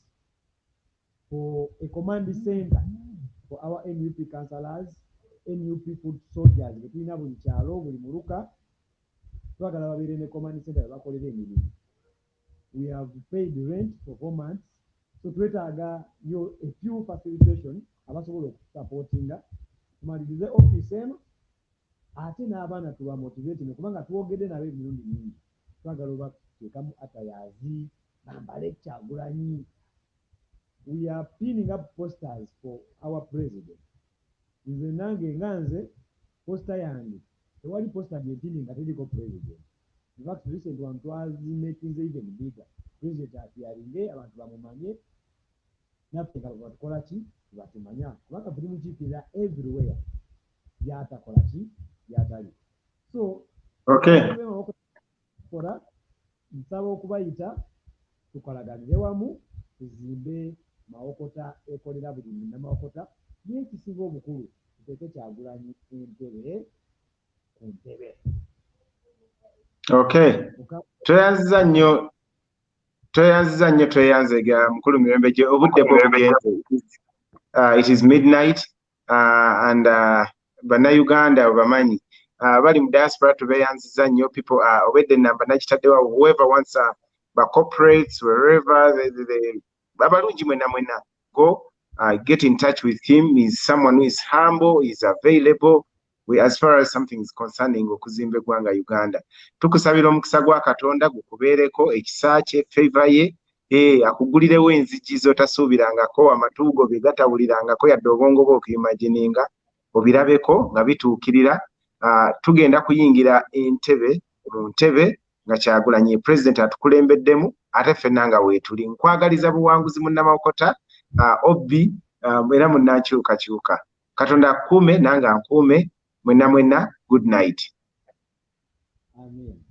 for a command center for our NUP councillors, NUP foot soldiers. Betulina buli kyalo, buli muluka. Twagala babeere ne command center bakolera emirimu. We have paid rent for 4 months. So twetaaga a few facilitation abasobola okusupportinga. Tumalirize office eno ate n'abaana tuba motivate kubanga twogedde nabo emirundi mingi. Twagala obateekamu atayazi bambale Kyagulanyi. We are pinning up posters for our president. Nze nange nga nze poster yange tewali poster gyepinning nga teriko president. In fact, recent one was making even bigger. President appearing abantu bamumanye naffe nga batukola ki batimanya kubanga buli mukiikirira everywhere byatakola ki byatali so Okay. kola nsaba okubayita tukolaganire wamu tuzimbe Mawokota ekolera buli munnamawokota n'ekisinga obukulu tuteeke Kyagulanyi entebe ku ntebe. Okay. Tweyanziza nnyo tweyanzega mukulu mirembe gye obudde bwo bugenze. It is midnight and bannayuganda bamanyi bali mu diaspora tubeyanziza nnyo people obedde namba nakitaddewa whoever wants ba corporates wherever abalungi mwena go get in touch with him. He's someone who is humble, is available as far as something is concerning okuzimba eggwanga Uganda. Tukusabira omukisa gwa Katonda gukubeereko ekisa kye favor ye akugulirewo enzigi z'otasuubirangako amatuugo bye gatawulirangako yadde obwongo bwe okuyimagininga obirabeko nga bituukirira. Tugenda kuyingira mu ntebe nga Kyagulanyi president atukulembeddemu ate ffenna nga weetuli. Nkwagaliza buwanguzi munnamawokota obbi era munnankyukakyuka. Katonda akuume nange ankuume mwenna good night. Amen.